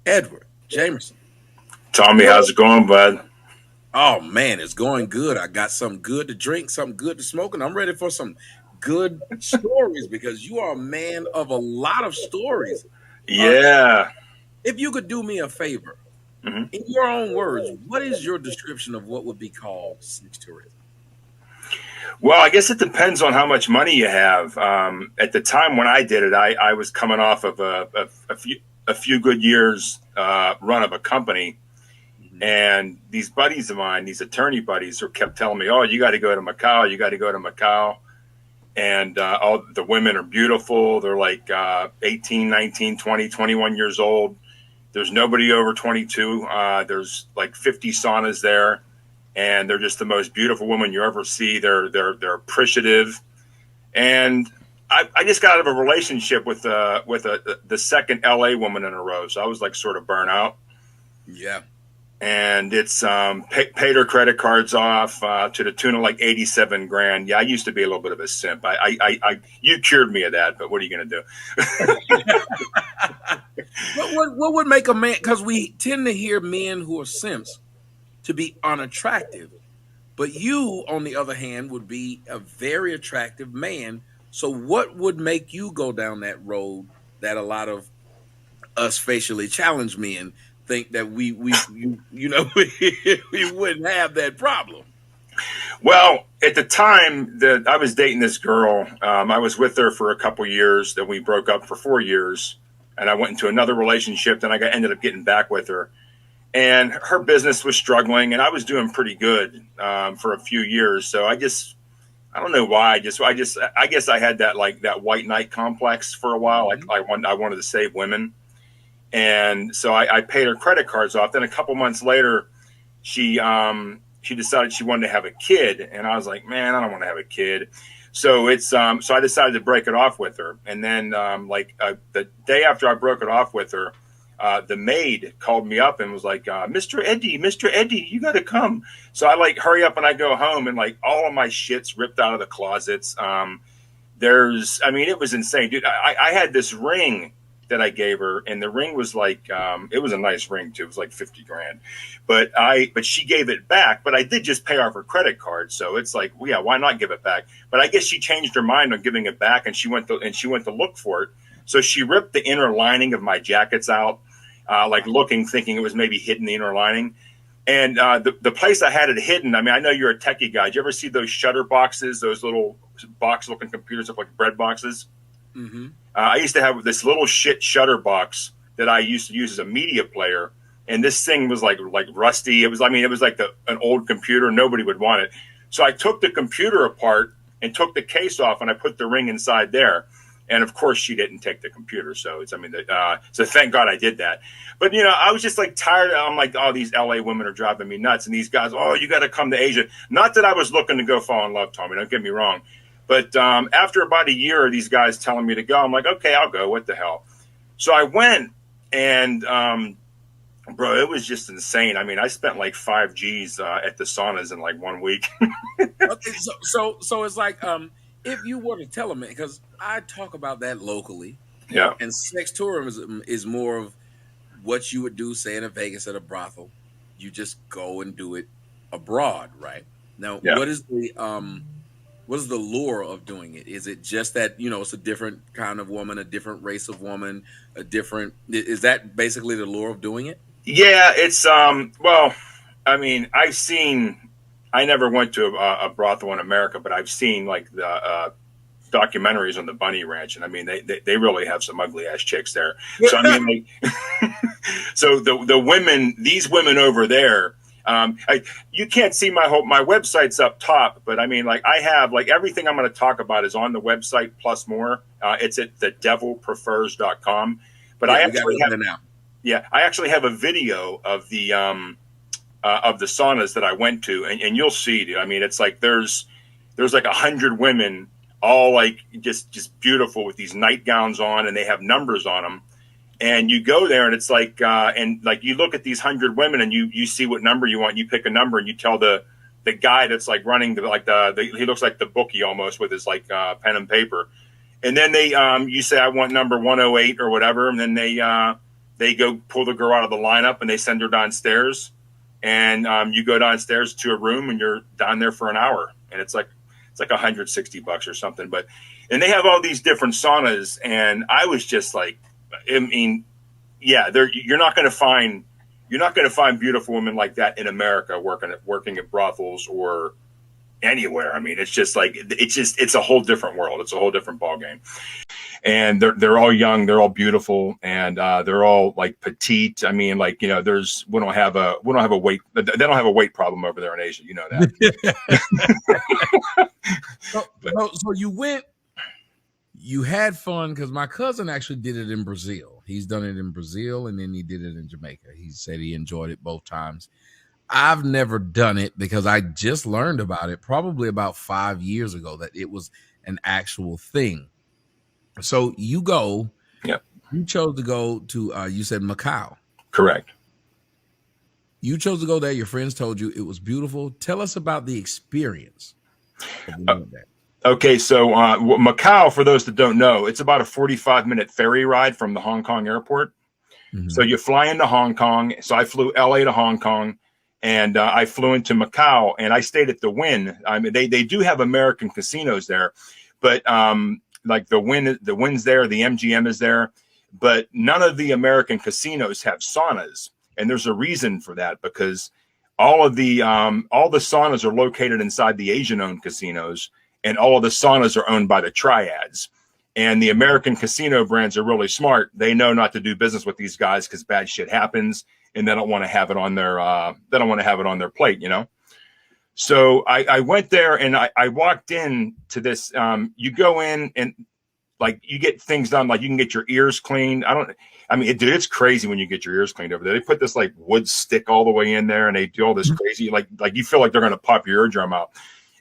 Edward Jamerson. Tommy, Well, how's it going, bud? oh man, it's going good. I got something good to drink, something good to smoke, and I'm ready for some good stories because you are a man of a lot of stories. Uh, Yeah. if you could do me a favor, hmm in your own words, what is your description of what would be called sex tourism? Well, I guess it depends on how much money you have. At the time when I did it, I was coming off of a few good years run of a company, Mhm. and these buddies of mine, these attorney buddies, who kept telling me, "Oh, you got to go to Macau. You got to go to Macau." And all the women are beautiful. They're like 18, 19, 20, 21 years old. There's nobody over 22. There's like 50 saunas there, and they're just the most beautiful women you ever see. They're appreciative, and I just got out of a relationship with the second LA woman in a row, so I was like sort of burnt out. Yeah. And it's paid her credit cards off to the tune of like 87 grand. Yeah, I used to be a little bit of a simp. You cured me of that, but what are you going to do? What would make a man? Because we tend to hear men who are simps to be unattractive. But you, on the other hand, would be a very attractive man. So, what would make you go down that road that a lot of us facially challenged men think that we wouldn't have that problem? Well, at the time that I was dating this girl, I was with her for a couple years. Then we broke up for 4 years, and I went into another relationship. Then ended up getting back with her, and her business was struggling, and I was doing pretty good for a few years. So I don't know why. I guess I had that like that white knight complex for a while. Like Mhm. I wanted to save women, and so I paid her credit cards off. Then a couple months later, she decided she wanted to have a kid, and I was like, man, I don't want to have a kid. So I decided to break it off with her, and then the day after I broke it off with her, the maid called me up and was like, Mr. Eddie, you got to come. So I like hurry up and I go home, and like all of my shit's ripped out of the closets. I mean, it was insane, dude. I had this ring that I gave her, and the ring was like, it was a nice ring too. It was like 50 grand, but she gave it back. But I did just pay off her credit card, so it's like, well, yeah, why not give it back? But I guess she changed her mind on giving it back, and she went to look for it. So she ripped the inner lining of my jackets out, like looking, thinking it was maybe hidden the inner lining. And the place I had it hidden, I mean, I know you're a techie guy. Do you ever see those shutter boxes, those little box looking computers that look like bread boxes? Mhm. I used to have this little shit shutter box that I used to use as a media player, and this thing was like rusty. It was, I mean, it was like an old computer. Nobody would want it. So I took the computer apart and took the case off, and I put the ring inside there. And of course, she didn't take the computer. So it's, I mean, so thank God I did that. But I was just like tired. I'm like, oh, these LA women are driving me nuts, and these guys, oh, you got to come to Asia. Not that I was looking to go fall in love, Tommy. Don't get me wrong. But after about a year of these guys telling me to go, I'm like, okay, I'll go. What the hell? So I went, and bro, it was just insane. I mean, I spent like 5 G's at the saunas in like 1 week. Okay, so it's like if you were to tell them, because I talk about that locally, Yeah, and sex tourism is more of what you would do, say in a Vegas at a brothel. You just go and do it abroad, right? Now, yeah. what is the lure of doing it? Is it just that it's a different kind of woman, a different race of woman, a different? Is that basically the lure of doing it? Yeah, it's well, I mean, I never went to a brothel in America, but I've seen like the documentaries on the Bunny Ranch, and I mean, they really have some ugly ass chicks there. So I mean, like, so the women, these women over there, you can't see my website's up top, but I mean, like, I have like everything I'm going to talk about is on the website plus more. It's at thedevilprefers.com. But Yeah, we got it up there now. I actually have a video of the saunas that I went to, and you'll see, dude. I mean, it's like there's like 100 women, all like just beautiful with these nightgowns on, and they have numbers on them. And you go there, and it's like, and like you look at these 100 women, and you see what number you want. You pick a number, and you tell the guy that's like running he looks like the bookie almost with his like pen and paper. And then you say I want number 108 or whatever, and then they go pull the girl out of the lineup and they send her downstairs, and you go downstairs to a room and you're down there for an hour, and it's like $160 or something. But and they have all these different saunas, and I was just like, I mean, yeah, you're not going to find beautiful women like that in America working at brothels or anywhere. I mean, it's just like it's a whole different world. It's a whole different ballgame. And they're all young, they're all beautiful, and they're all like petite. I mean, like, we don't have a weight. They don't have a weight problem over there in Asia. You know that. So you had fun, because my cousin actually did it in Brazil. He's done it in Brazil, and then he did it in Jamaica. He said he enjoyed it both times. I've never done it because I just learned about it probably about 5 years ago, that it was an actual thing. So you chose to go to, you said Macau. Correct. You chose to go there. Your friends told you it was beautiful. Tell us about the experience of doing that. Okay, so Macau, for those that don't know, it's about a 45-minute ferry ride from the Hong Kong airport. Mm-hmm. So you fly into Hong Kong. So I flew LA to Hong Kong, and I flew into Macau, and I stayed at the Wynn. I mean, they do have American casinos there, but like the Wynn's there, the MGM is there, but none of the American casinos have saunas, and there's a reason for that, because all the saunas are located inside the Asian-owned casinos, and all of the saunas are owned by the triads. And the American casino brands are really smart. They know not to do business with these guys because bad shit happens, and they don't want to have it on their plate, you know. So I went there, and I walked in to this. You go in and like you get things done, like you can get your ears cleaned. Dude, it's crazy when you get your ears cleaned over there. They put this like wood stick all the way in there, and they do all this crazy, like you feel like they're going to pop your eardrum out.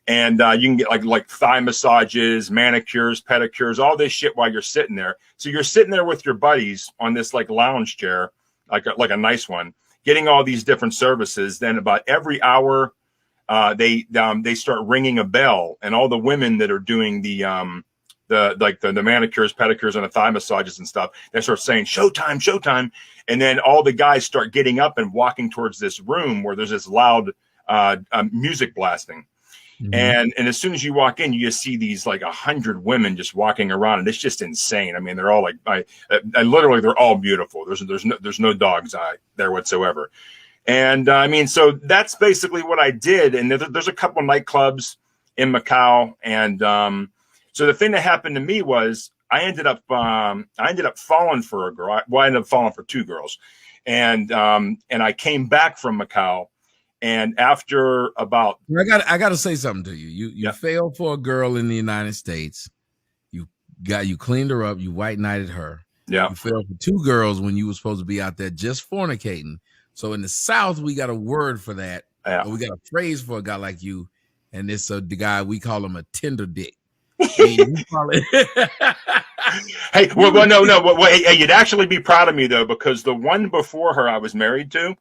And you can get like thigh massages, manicures, pedicures, all this shit while you're sitting there. So you're sitting there with your buddies on this like lounge chair, like a nice one, getting all these different services. Then about every hour, they start ringing a bell, and all the women that are doing the manicures, pedicures, and the thigh massages and stuff, they start saying "Showtime, showtime," and then all the guys start getting up and walking towards this room where there's this loud music blasting. Mm-hmm. And as soon as you walk in, you just see these like 100 women just walking around, and it's just insane. I mean, they're all like, literally, they're all beautiful. There's no dogs there whatsoever. And I mean, so that's basically what I did. And there's a couple of nightclubs in Macau. And so the thing that happened to me was I ended up falling for a girl. I ended up falling for two girls, and I came back from Macau. And after about, I got to say something to you. You failed for a girl in the United States. You cleaned her up. You white knighted her. Yeah. You failed for two girls when you were supposed to be out there just fornicating. So in the South, we got a word for that. Yeah. We got a phrase for a guy like you, and it's the guy, we call him a tender dick. You call it. Hey, well, no. Well, hey, you'd actually be proud of me though, because the one before her I was married to.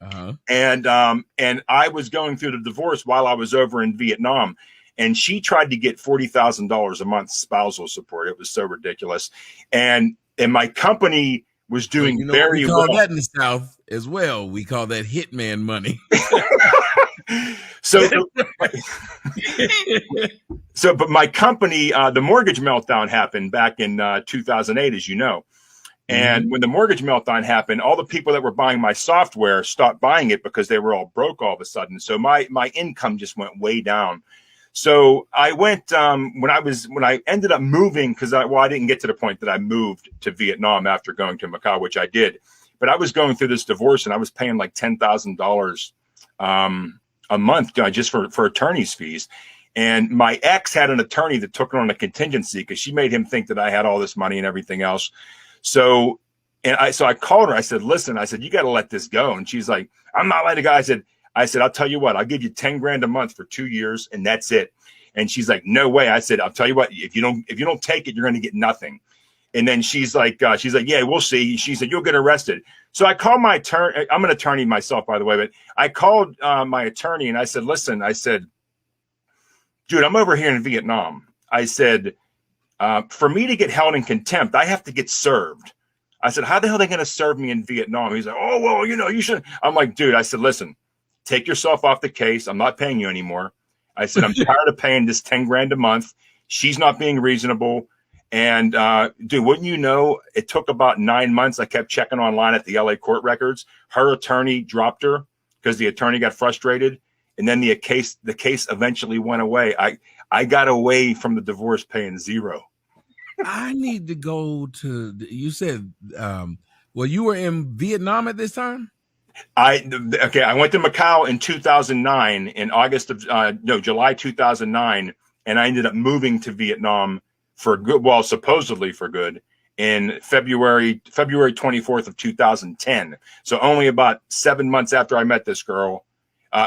Uh-huh. And I was going through the divorce while I was over in Vietnam, and she tried to get $40,000 a month spousal support. It was so ridiculous, and my company was doing very well. We call that in the South as well. We call that hitman money. But my company, the mortgage meltdown happened back in 2008, as you know. And when the mortgage meltdown happened, all the people that were buying my software stopped buying it because they were all broke all of a sudden. So my income just went way down. So I went when I ended up moving, because I didn't get to the point that I moved to Vietnam after going to Macau, which I did. But I was going through this divorce, and I was paying like $10,000 a month just for attorney's fees. And my ex had an attorney that took her on a contingency because she made him think that I had all this money and everything else. So I called her. I said, listen, you got to let this go. And she's like, I'm not letting it go. I said, I'll tell you what, I'll give you 10 grand a month for 2 years, and that's it. And she's like, no way. I said, I'll tell you what, if you don't take it, you're going to get nothing. And then she's like, yeah, we'll see. She said, you'll get arrested. So I called my attorney. I'm an attorney myself, by the way, but I called my attorney, and I said, listen, dude, I'm over here in Vietnam. I said, for me to get held in contempt, I have to get served. I said, how the hell are they going to serve me in Vietnam? He's like, oh, well, you should. I'm like, dude, I said, listen, take yourself off the case. I'm not paying you anymore. I said, I'm tired of paying this 10 grand a month. She's not being reasonable. And dude, wouldn't you know, it took about 9 months. I kept checking online at the LA court records. Her attorney dropped her because the attorney got frustrated. And then the case eventually went away. I got away from the divorce paying zero. I need to go to, you said, well, you were in Vietnam at this time? I went to Macau in 2009, in July 2009, and I ended up moving to Vietnam for good, well, supposedly for good, in February 24th of 2010. So only about 7 months after I met this girl.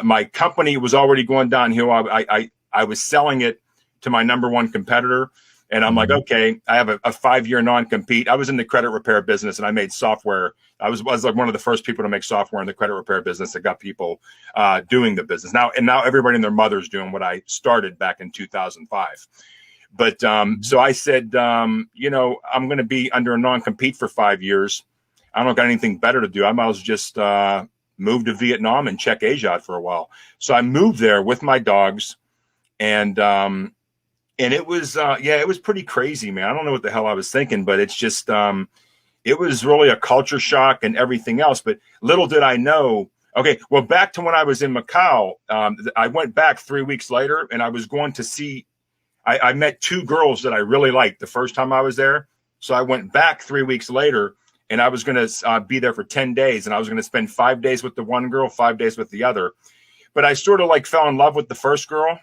My company was already going downhill. I was selling it to my number one competitor. And I'm like, okay, I have a 5-year non-compete. I was in the credit repair business and I made software. I was like one of the first people to make software in the credit repair business that got people doing the business. Now everybody and their mother's doing what I started back in 2005. But so I said, I'm going to be under a non-compete for 5 years. I don't got anything better to do. I might as well just move to Vietnam and check Asia out for a while. So I moved there with my dogs, and it was, it was pretty crazy, man. I don't know what the hell I was thinking, but it's just, it was really a culture shock and everything else. But little did I know. Okay, well, back to when I was in Macau, I went back 3 weeks later, and I was going to see. I met 2 girls that I really liked the first time I was there. So I went back 3 weeks later, and I was going to be there for 10 days, and I was going to spend 5 days with the one girl, 5 days with the other. But I sort of like fell in love with the first girl.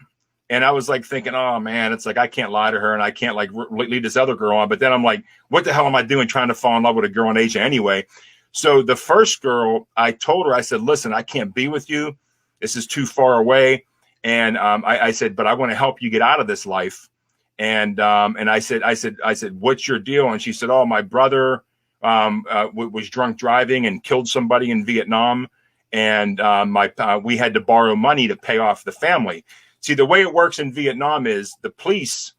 And I was like thinking, oh man, it's like, I can't lie to her and I can't like lead this other girl on. But then I'm like, what the hell am I doing trying to fall in love with a girl in Asia anyway? So the first girl, I told her, I said, listen, I can't be with you. This is too far away. And I said, but I want to help you get out of this life. And I said, what's your deal? And she said, oh, my brother was drunk driving and killed somebody in Vietnam. And we had to borrow money to pay off the family. See, the way it works in Vietnam is the police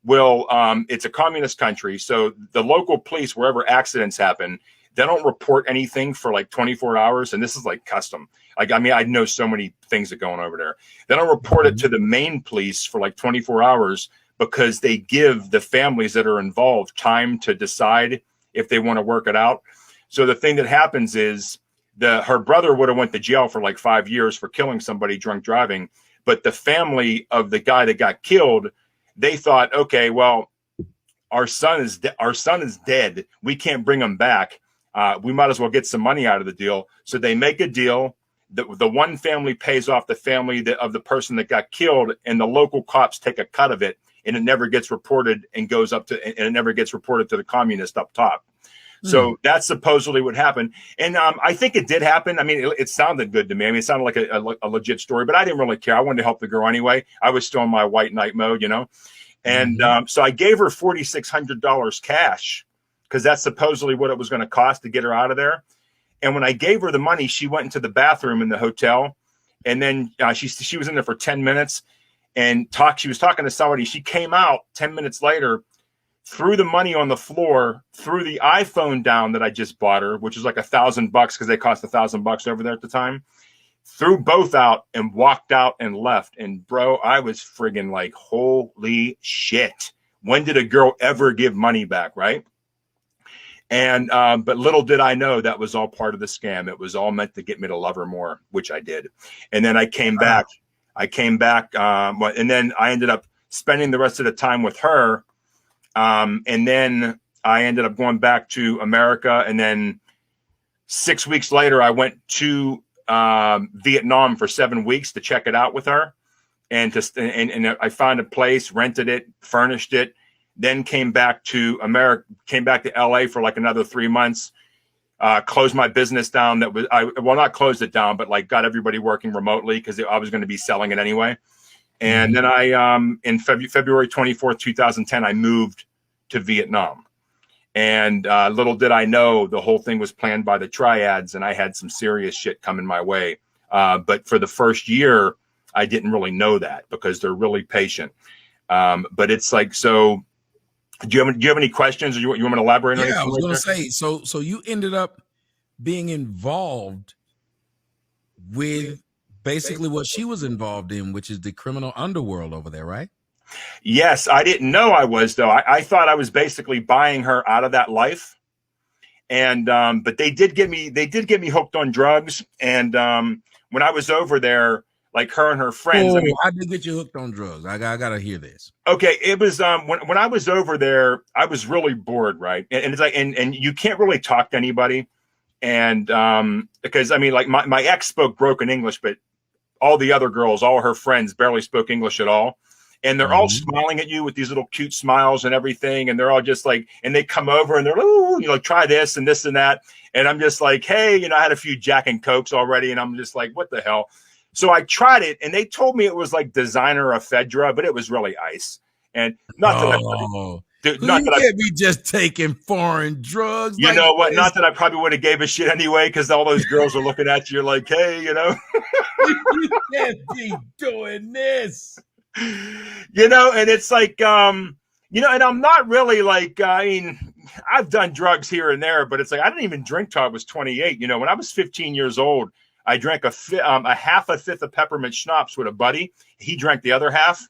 will, it's a communist country. So the local police, wherever accidents happen, they don't report anything for like 24 hours. And this is like custom. Like, I mean, I know so many things that go on over there. They don't report it to the main police for like 24 hours because they give the families that are involved time to decide if they want to work it out. So the thing that happens is her brother would have went to jail for like 5 years for killing somebody drunk driving. But the family of the guy that got killed, they thought, okay, well, our son is dead. We can't bring him back. We might as well get some money out of the deal. So they make a deal. The one family pays off the family of the person that got killed, and the local cops take a cut of it, and it never gets reported and it never gets reported to the communist up top. So that's supposedly what happened. And I think it did happen. I mean, it sounded good to me. I mean, it sounded like a legit story, but I didn't really care. I wanted to help the girl anyway. I was still in my white knight mode, And so I gave her $4,600 cash because that's supposedly what it was going to cost to get her out of there. And when I gave her the money, she went into the bathroom in the hotel. And then she was in there for 10 minutes and she was talking to somebody. She came out 10 minutes later, threw the money on the floor, threw the iPhone down that I just bought her, which is like $1,000 because they cost $1,000 over there at the time, threw both out and walked out and left. And bro, I was friggin' like, holy shit. When did a girl ever give money back? Right. And, but little did I know that was all part of the scam. It was all meant to get me to love her more, which I did. And then I came back, and then I ended up spending the rest of the time with her. And then I ended up going back to America. And then 6 weeks later, I went to Vietnam for 7 weeks to check it out with her. And I found a place, rented it, furnished it, then came back to America, came back to LA for like another 3 months, closed my business down. Not closed it down, but like got everybody working remotely because I was going to be selling it anyway. And then in February 24th, 2010, I moved to Vietnam. And little did I know the whole thing was planned by the triads, and I had some serious shit coming my way. But for the first year, I didn't really know that because they're really patient. But it's like, so Do you have any questions, or you want me to elaborate on Yeah, I anything was right gonna there? say, so you ended up being involved with basically what she was involved in, which is the criminal underworld over there, right? Yes, I didn't know I was though. I thought I was basically buying her out of that life, and but they did get me hooked on drugs, and when I was over there, like her and her friends, I Oh, mean, how did they get you hooked on drugs? I gotta hear this. okay, it was when I was over there, I was really bored, right? And it's like and you can't really talk to anybody, and because I mean, like my ex spoke broken English, but all the other girls, all her friends, barely spoke English at all. And they're all Mhm. smiling at you with these little cute smiles and everything. And they're all just like, and they come over and they're like, oh, you know, try this and that. And I'm just like, hey, you know, I had a few Jack and Cokes already. And I'm just like, what the hell? So I tried it and they told me it was like designer ephedra, but it was really ice. And not that Oh, dude, because not you that I, can't be just taking foreign drugs you like know what? this. Not that I probably would have gave a shit anyway, because all those girls are looking at you like, hey, you know. You can't be doing this. You know, and it's like you know, and I'm not really like I mean, I've done drugs here and there, but it's like I didn't even drink till I was 28. You know, when I was 15 years old, I drank a half a fifth of peppermint schnapps with a buddy. He drank the other half,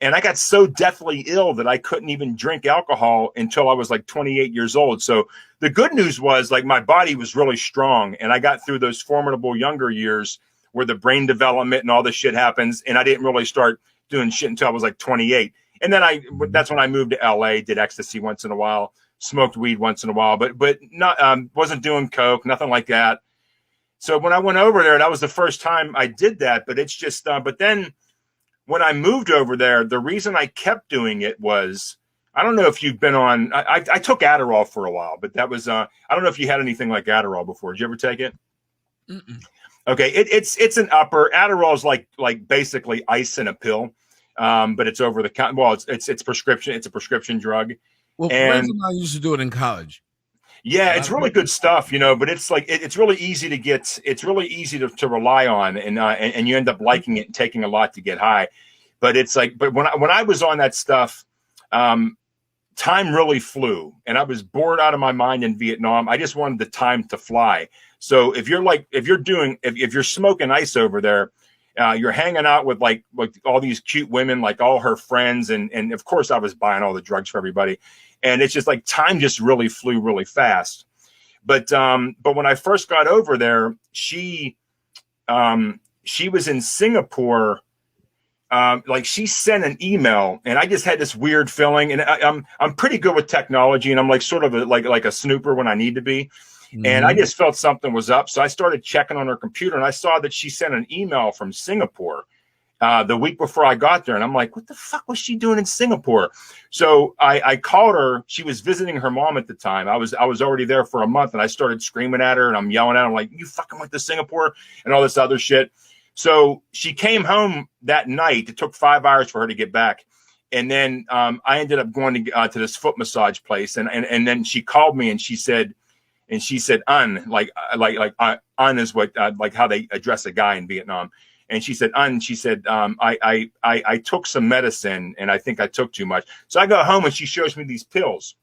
and I got so deathly ill that I couldn't even drink alcohol until I was like 28 years old. So the good news was like my body was really strong, and I got through those formidable younger years where the brain development and all this shit happens, and I didn't really start doing shit until I was like 28. And then Mhm. that's when I moved to LA, did ecstasy once in a while, smoked weed once in a while, but not wasn't doing coke, nothing like that. So when I went over there, that was the first time I did that. But it's just but then when I moved over there, the reason I kept doing it was I don't know if you've been on. I took Adderall for a while, but that was I don't know if you had anything like Adderall before. Did you ever take it? Mm-mm. Okay, it's an upper. Adderall is like basically ice in a pill, but it's over the counter. Well, it's prescription. It's a prescription drug, Well, friends and of mine used to do it in college. A yeah, lot it's of really people. good stuff, you know. But it's like it's really easy to get. It's really easy to rely on, and you end up liking it and taking a lot to get high. But it's like, but when I was on that stuff, um, time really flew, and I was bored out of my mind in Vietnam. I just wanted the time to fly. So if you're like if you're smoking ice over there, you're hanging out with like all these cute women, like all her friends, and of course I was buying all the drugs for everybody, and it's just like time just really flew really fast. But when I first got over there, she was in Singapore. Like she sent an email, and I just had this weird feeling. And I'm pretty good with technology, and I'm like sort of like a snooper when I need to be. And I Mhm. just felt something was up, so I started checking on her computer, and I saw that she sent an email from Singapore the week before I got there, and I'm like, what the fuck was she doing in Singapore? So I called her. She was visiting her mom at the time. I was already there for a month, and I started screaming at her, and I'm yelling at her, I'm like, you fucking went to Singapore and all this other shit. So she came home that night. It took 5 hours for her to get back. And then I ended up going to this foot massage place, and then she called me and she said un un is what like how they address a guy in Vietnam. And she said un. She said I took some medicine and I think I took too much. So I go home and she shows me these pills.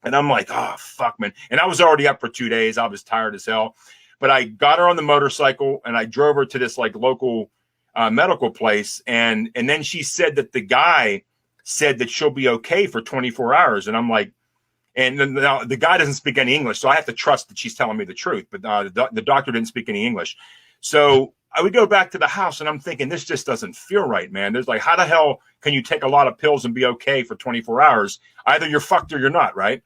And I'm like, oh, fuck, man. And I was already up for 2 days. I was tired as hell. But I got her on the motorcycle and I drove her to this like local medical place. And then she said that the guy said that she'll be okay for 24 hours. And I'm like, and then now the guy doesn't speak any English. So I have to trust that she's telling me the truth. But the doctor didn't speak any English. So I would go back to the house and I'm thinking, this just doesn't feel right, man. There's like, how the hell can you take a lot of pills and be okay for 24 hours? Either you're fucked or you're not, right?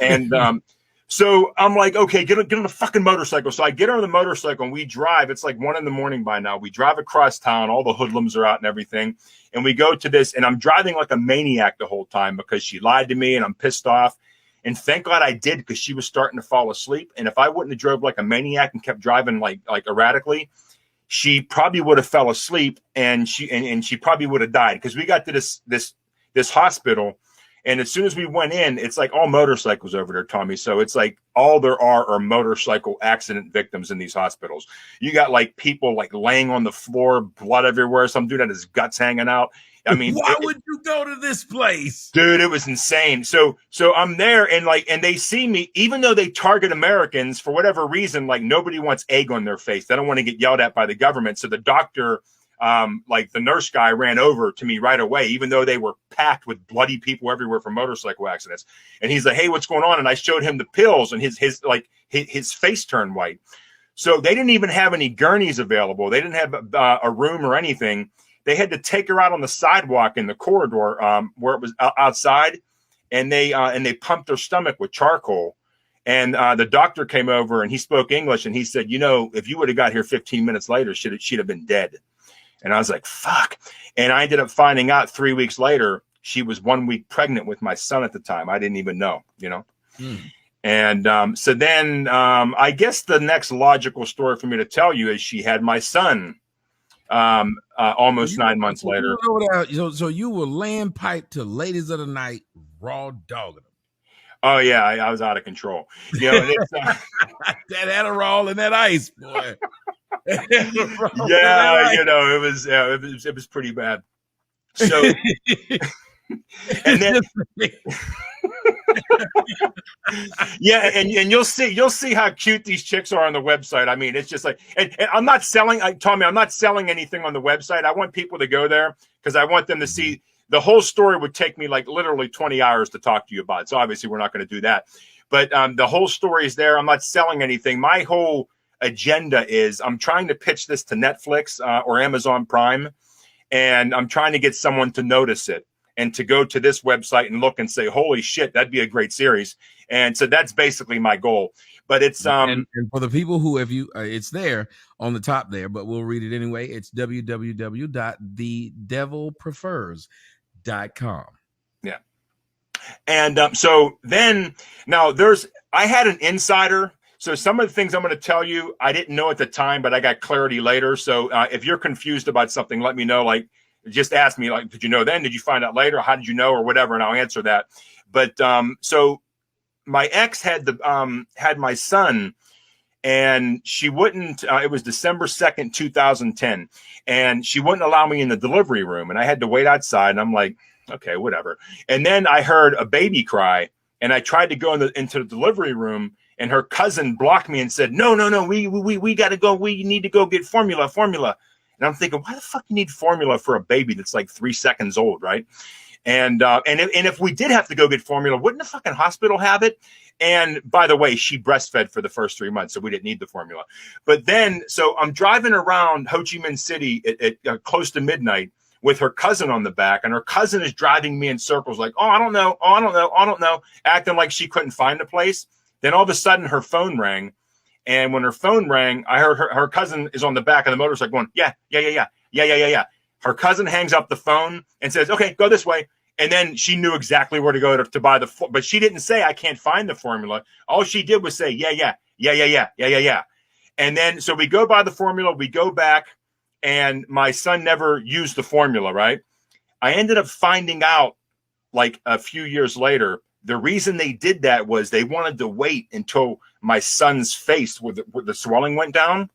And so I'm like, okay, get on the fucking motorcycle. So I get on the motorcycle and we drive. It's like 1 a.m. by now. We drive across town. All the hoodlums are out and everything. And we go to this, and I'm driving like a maniac the whole time because she lied to me and I'm pissed off. And thank God I did, because she was starting to fall asleep. And if I wouldn't have drove like a maniac and kept driving like erratically, she probably would have fell asleep and she probably would have died, because we got to this hospital. And as soon as we went in, it's like all motorcycles over there, Tommy. So it's like all there are motorcycle accident victims in these hospitals. You got like people like laying on the floor, blood everywhere. Some dude had his guts hanging out. I mean, Why would you go to this place? dude, it was insane. So I'm there and they see me, even though they target Americans for whatever reason, like nobody wants egg on their face. They don't want to get yelled at by the government. So the doctor, like the nurse guy ran over to me right away, even though they were packed with bloody people everywhere from motorcycle accidents. And he's like, hey, what's going on? And I showed him the pills and his face turned white. So they didn't even have any gurneys available. They didn't have a room or anything. They had to take her out on the sidewalk in the corridor where it was outside, and they pumped her stomach with charcoal. And the doctor came over and he spoke English and he said, you know, if you would have got here 15 minutes later, she'd have been dead. And I was like, fuck. And I ended up finding out 3 weeks later, she was 1 week pregnant with my son at the time. I didn't even know, you know. And so then I guess the next logical story for me to tell you is she had my son almost 9 months later. So you were laying pipe to ladies of the night, raw dogging them. Oh yeah, I was out of control. You know, that Adderall and that ice, boy. Yeah, you know, it was pretty bad. So, and then, yeah, and you'll see how cute these chicks are on the website. I mean, it's just like, and I'm not selling. Tommy, I'm not selling anything on the website. I want people to go there because I want them to see. The whole story would take me like literally 20 hours to talk to you about. So obviously we're not going to do that. But the whole story is there. I'm not selling anything. My whole agenda is I'm trying to pitch this to Netflix or Amazon Prime. And I'm trying to get someone to notice it and to go to this website and look and say, holy shit, that'd be a great series. And so that's basically my goal. But it's and for the people who have you, it's there on the top there, but we'll read it anyway. It's www.thedevilprefers.com. Yeah. And so then now I had an insider. So some of the things I'm going to tell you, I didn't know at the time, but I got clarity later. So if you're confused about something, let me know. Like, just ask me, like, did you know then? Did you find out later? How did you know? Or whatever, and I'll answer that. But so my ex had my son, and she wouldn't. It was December 2nd, 2010, and she wouldn't allow me in the delivery room, and I had to wait outside. And I'm like, okay, whatever. And then I heard a baby cry, and I tried to go into the delivery room. And her cousin blocked me and said, no, we got to go. We need to go get formula. And I'm thinking, why the fuck you need formula for a baby that's like 3 seconds old, right? And if we did have to go get formula, wouldn't the fucking hospital have it? And by the way, she breastfed for the first 3 months, so we didn't need the formula. But then, so I'm driving around Ho Chi Minh City at close to midnight with her cousin on the back, and her cousin is driving me in circles like, I don't know, acting like she couldn't find the place. Then all of a sudden her phone rang. And when her phone rang, I heard her cousin is on the back of the motorcycle going, yeah. Her cousin hangs up the phone and says, okay, go this way. And then she knew exactly where to go to buy but she didn't say, I can't find the formula. All she did was say, yeah. And then, so we go buy the formula, we go back, and my son never used the formula, right? I ended up finding out like a few years later, the reason they did that was they wanted to wait until my son's face with the swelling went down,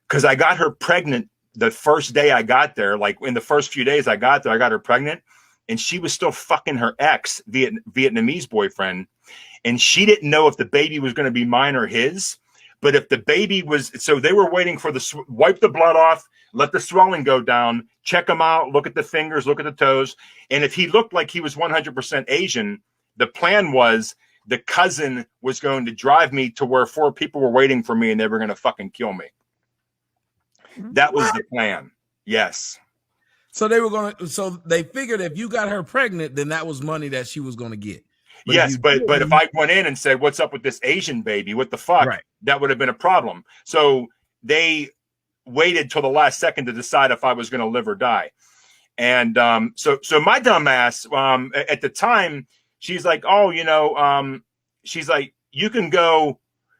because I got her pregnant the first day I got there. Like in the first few days I got there, I got her pregnant, and she was still fucking her ex Vietnamese boyfriend, and she didn't know if the baby was going to be mine or his. But if the baby was, so they were waiting for wipe the blood off, let the swelling go down, check him out, look at the fingers, look at the toes, and if he looked like he was 100% Asian, the plan was the cousin was going to drive me to where 4 people were waiting for me and they were going to fucking kill me. That was the plan. Yes. So they figured if you got her pregnant, then that was money that she was going to get. But yes, but if I went in and said, what's up with this Asian baby? What the fuck? Right. That would have been a problem. So they waited till the last second to decide if I was going to live or die. And so my dumb ass at the time, she's like, she's like, you can go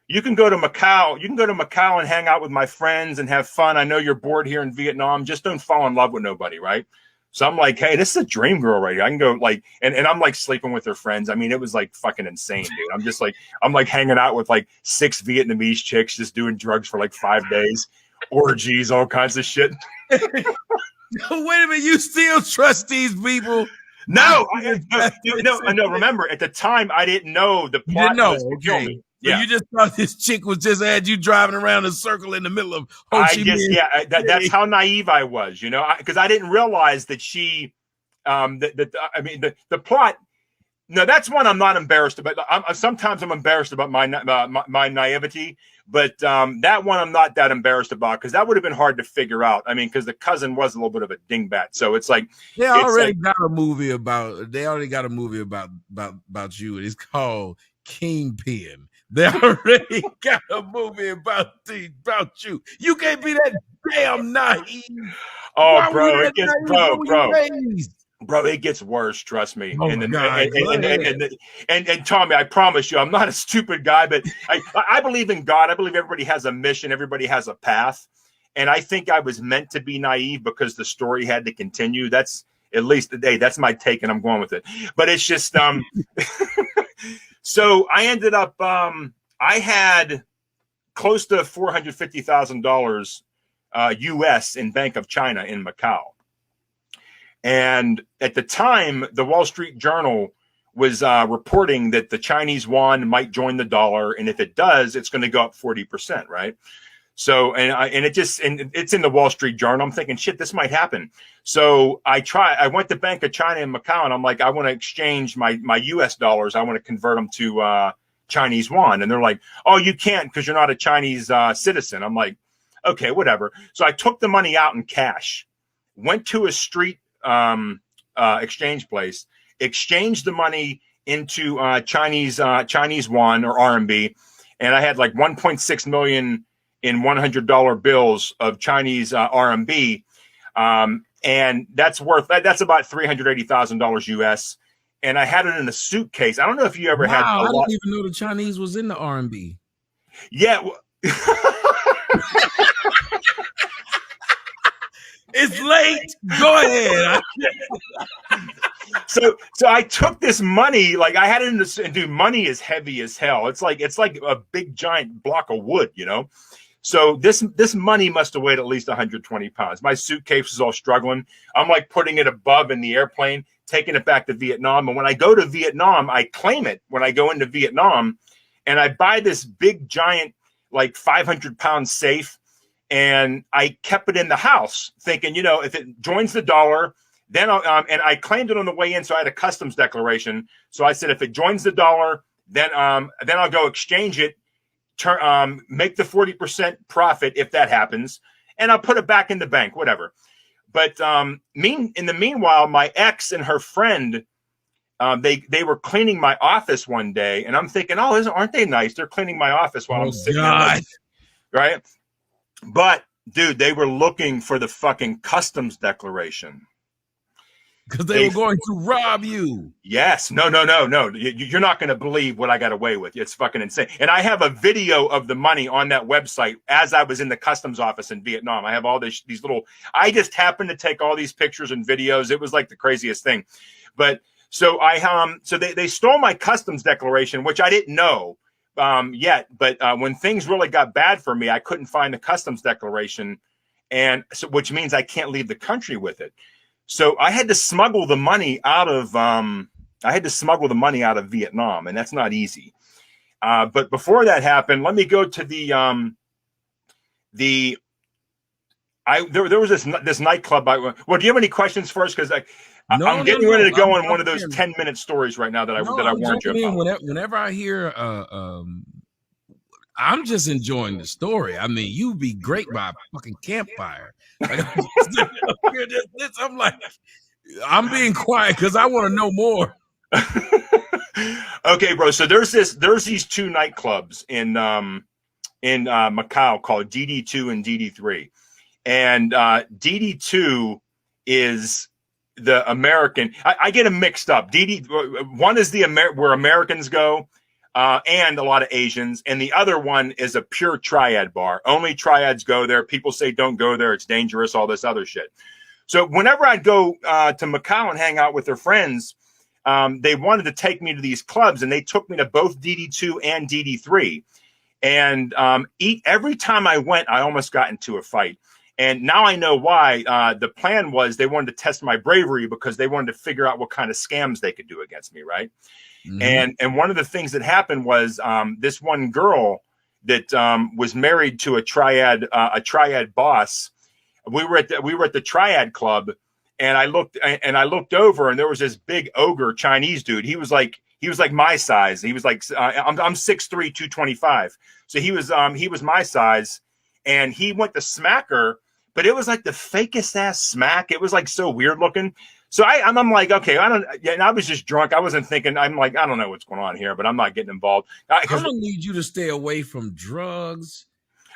to Macau. You can go to Macau and hang out with my friends and have fun. I know you're bored here in Vietnam. Just don't fall in love with nobody, right? So I'm like, hey, this is a dream girl right here. I can go like, and I'm like sleeping with her friends. I mean, it was like fucking insane, dude. I'm like hanging out with like 6 Vietnamese chicks, just doing drugs for like 5 days, orgies, all kinds of shit. Wait a minute, you still trust these people? No, no. Remember, at the time, I didn't know the You didn't plot know, was to kill okay. me. So Yeah. you just thought this chick was just had you driving around in a circle in the middle of Ho I Chi just, Minh. yeah, that's how naive I was, you know, because I didn't realize that she, I mean, the plot. No, that's one I'm not embarrassed about. Sometimes I'm embarrassed about my naivety, but that one I'm not that embarrassed about because that would have been hard to figure out. I mean, because the cousin was a little bit of a dingbat, so it's like They already got a movie about you, and it's called Kingpin. They already got a movie about you. You can't be that damn naive. Oh, Why were you bro, that it gets naive? Where were you raised? Bro, it gets worse. Trust me. Oh God! And Tommy, I promise you, I'm not a stupid guy, but I believe in God. I believe everybody has a mission. Everybody has a path. And I think I was meant to be naive because the story had to continue. That's at least the day. That's my take, and I'm going with it. But it's just so I ended up I had close to $450,000 US in Bank of China in Macau. And at the time, the Wall Street Journal was reporting that the Chinese yuan might join the dollar, and if it does, it's going to go up 40%, right? So, and it's in the Wall Street Journal. I'm thinking, shit, this might happen. So I went to Bank of China in Macau, and I'm like, I want to exchange my US dollars. I want to convert them to Chinese yuan. And they're like, oh, you can't because you're not a Chinese citizen. I'm like, okay, whatever. So I took the money out in cash, went to a street exchange place, exchanged the money into Chinese yuan or RMB, and I had like 1.6 million in $100 bills of Chinese RMB, and that's about $380,000 US. And I had it in a suitcase. I don't know if you ever had. I didn't even know the Chinese was in the RMB. Yeah. It's late. Go ahead. So I took this money, like I had it in this, and dude, money is heavy as hell. It's like a big giant block of wood, you know. So this money must have weighed at least 120 pounds. My suitcase is all struggling. I'm like putting it above in the airplane, taking it back to Vietnam. And when I go to Vietnam, I claim it when I go into Vietnam, and I buy this big giant, like 500-pound safe. And I kept it in the house thinking, you know, if it joins the dollar, then and I claimed it on the way in. So I had a customs declaration. So I said, if it joins the dollar, then I'll go exchange it, make the 40% profit if that happens. And I'll put it back in the bank, whatever. But in the meanwhile, my ex and her friend, they were cleaning my office one day. And I'm thinking, oh, aren't they nice? They're cleaning my office while I'm sitting there. Right. But, dude, they were looking for the fucking customs declaration. Because they were going to rob you. Yes. No. You're not going to believe what I got away with. It's fucking insane. And I have a video of the money on that website as I was in the customs office in Vietnam. I have all these little, I just happened to take all these pictures and videos. It was like the craziest thing. But so they stole my customs declaration, which I didn't know yet, but when things really got bad for me, I couldn't find the customs declaration, and so which means I can't leave the country with it. So I had to smuggle the money out of Vietnam, and that's not easy. But before that happened, let me go to there was this nightclub. Well, do you have any questions first? Because I'm getting ready to go on one of those 10-minute stories right now that I warned you about. Whenever I hear, I'm just enjoying the story. I mean, you'd be great by a fucking campfire. Like, I'm like, I'm being quiet because I want to know more. Okay, bro. So there's these two nightclubs in Macau called DD2 and DD3, and DD2 is the American. I get them mixed up. One is where Americans go, and a lot of Asians, and the other one is a pure triad bar. Only triads go there. People say don't go there; it's dangerous. All this other shit. So whenever I'd go to Macau and hang out with their friends, they wanted to take me to these clubs, and they took me to both DD2 and DD3. And every time I went, I almost got into a fight. And now I know why. The plan was they wanted to test my bravery because they wanted to figure out what kind of scams they could do against me, right? Mhm. And one of the things that happened was this one girl that was married to a triad boss. We were at the triad club, and I looked over, and there was this big ogre Chinese dude. He was like my size. He was like I'm 6'3", 225. So he was my size, and he went to smack her, but it was like the fakest ass smack. It was like so weird looking. So I'm like, okay, I don't. Yeah, and I was just drunk. I wasn't thinking. I'm like, I don't know what's going on here, but I'm not getting involved. I'm gonna need you to stay away from drugs.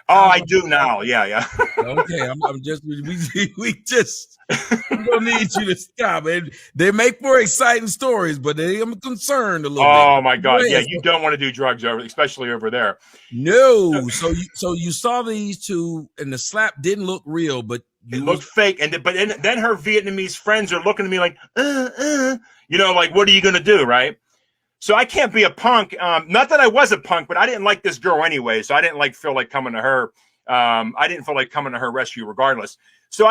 Oh, I Alcohol. do now. Yeah. Okay, I'm just we just I'm gonna need you to stop. And they make for exciting stories, but I'm concerned a little bit. Oh my God, Go yeah, ahead. you don't want to do drugs especially over there. No, so you saw these two, and the slap didn't look real, but It looked fake, but then her Vietnamese friends are looking at me like, like, what are you gonna do, right? So I can't be a punk. Not that I was a punk, but I didn't like this girl anyway, so I didn't feel like coming to her. I didn't feel like coming to her rescue regardless. So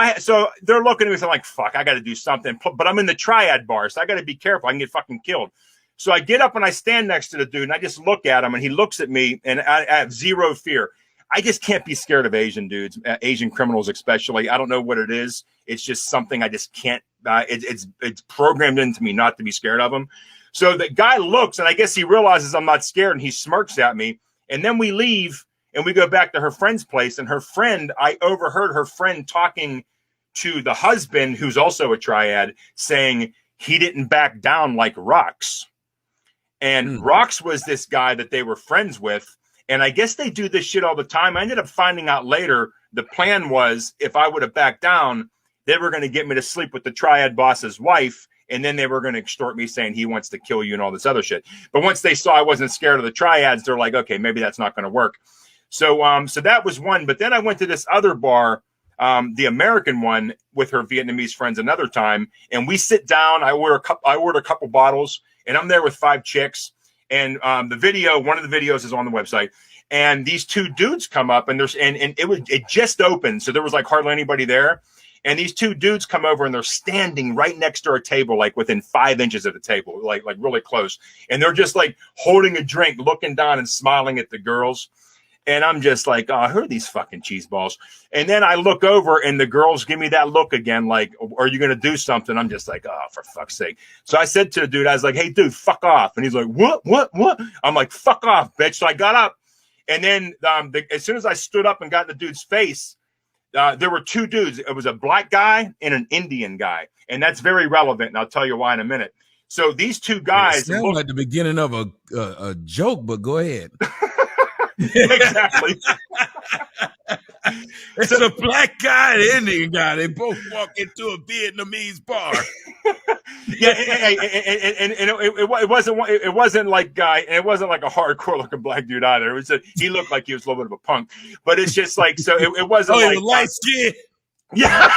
they're looking at me, so I'm like, fuck, I got to do something. But I'm in the triad bar, so I got to be careful. I can get fucking killed. So I get up and I stand next to the dude, and I just look at him, and he looks at me, and I have zero fear. I just can't be scared of Asian dudes, Asian criminals especially. I don't know what it is. It's just something I just can't. It's programmed into me not to be scared of them. So the guy looks, and I guess he realizes I'm not scared, and he smirks at me. And then we leave, and we go back to her friend's place. And I overheard her friend talking to the husband, who's also a triad, saying he didn't back down like Rox. And Rox was this guy that they were friends with. And I guess they do this shit all the time. I ended up finding out later the plan was if I would have backed down, they were going to get me to sleep with the triad boss's wife. And then they were going to extort me saying he wants to kill you and all this other shit. But once they saw I wasn't scared of the triads, they're like, okay, maybe that's not going to work. So that was one. But then I went to this other bar, the American one, with her Vietnamese friends another time. And we sit down. I ordered a couple bottles, and I'm there with 5 chicks. And one of the videos is on the website. And these 2 dudes come up, and it just opened, so there was like hardly anybody there. And these 2 dudes come over, and they're standing right next to our table, like within 5 inches of the table, like really close. And they're just like holding a drink, looking down and smiling at the girls. And I'm just like, oh, who are these fucking cheese balls? And then I look over, and the girls give me that look again, like, are you going to do something? I'm just like, oh, for fuck's sake. So I said to the dude, I was like, hey, dude, fuck off. And he's like, what? I'm like, fuck off, bitch. So I got up. And then as soon as I stood up and got in the dude's face, there were 2 dudes. It was a black guy and an Indian guy. And that's very relevant. And I'll tell you why in a minute. So these 2 guys. It sounds like the beginning of a joke, but go ahead. Exactly. It's a black guy and an Indian guy. They both walk into a Vietnamese bar. Yeah, and it wasn't like a hardcore looking black dude either. He looked like he was a little bit of a punk, but it's just like, so it wasn't he like was light skin. Yeah.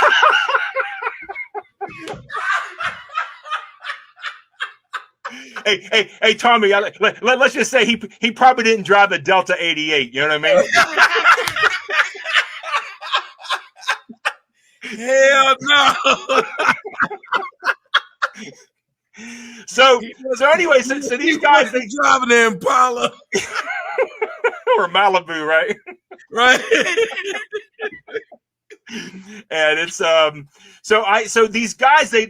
Hey, Tommy, let's just say he probably didn't drive the Delta 88. You know what I mean? Hell no. So anyway, so these guys, they driving the Impala or Malibu, right? Right. And it's so these guys they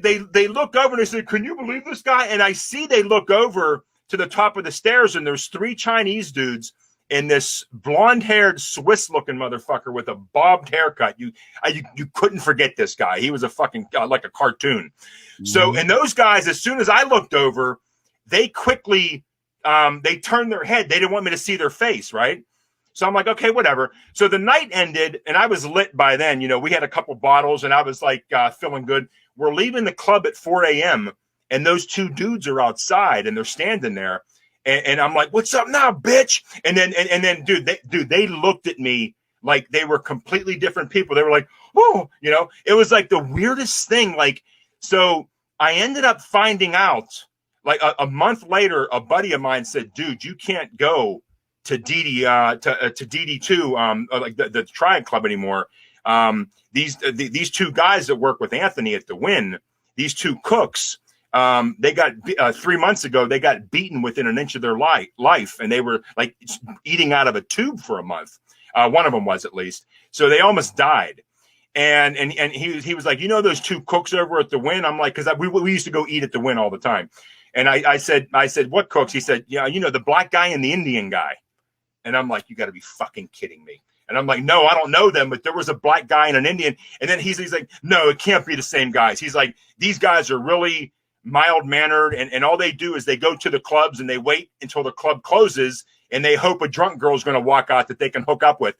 look over and they say, can you believe this guy? And I see they look over to the top of the stairs, and there's 3 Chinese dudes and this blonde-haired Swiss-looking motherfucker with a bobbed haircut. You couldn't forget this guy. He was a fucking like a cartoon. Mm-hmm. So, and those guys, as soon as I looked over, they quickly they turned their head. They didn't want me to see their face, right? So I'm like, okay, whatever. So the night ended, and I was lit by then. You know, we had a couple bottles, and I was like feeling good. We're leaving the club at 4 a.m., and those 2 dudes are outside, and they're standing there. And I'm like, what's up now, bitch? And then, dude, they looked at me like they were completely different people. They were like, oh, you know, it was like the weirdest thing. Like, so I ended up finding out, like a month later, a buddy of mine said, dude, you can't go to DD2, like the Triad Club anymore. These two guys that work with Anthony at the Wynn, these two cooks, they got 3 months ago, they got beaten within an inch of their life, and they were like eating out of a tube for a month. One of them was, at least. So they almost died. And he was like, you know, those two cooks over at the Wynn? I'm like, because we used to go eat at the Wynn all the time. And I said, what cooks? He said, yeah, you know, the black guy and the Indian guy. And I'm like, you got to be fucking kidding me. And I'm like, no, I don't know them, but there was a black guy and an Indian. And then he's like, no, it can't be the same guys. He's like, these guys are really mild-mannered, and all they do is they go to the clubs and they wait until the club closes, and they hope a drunk girl's going to walk out that they can hook up with.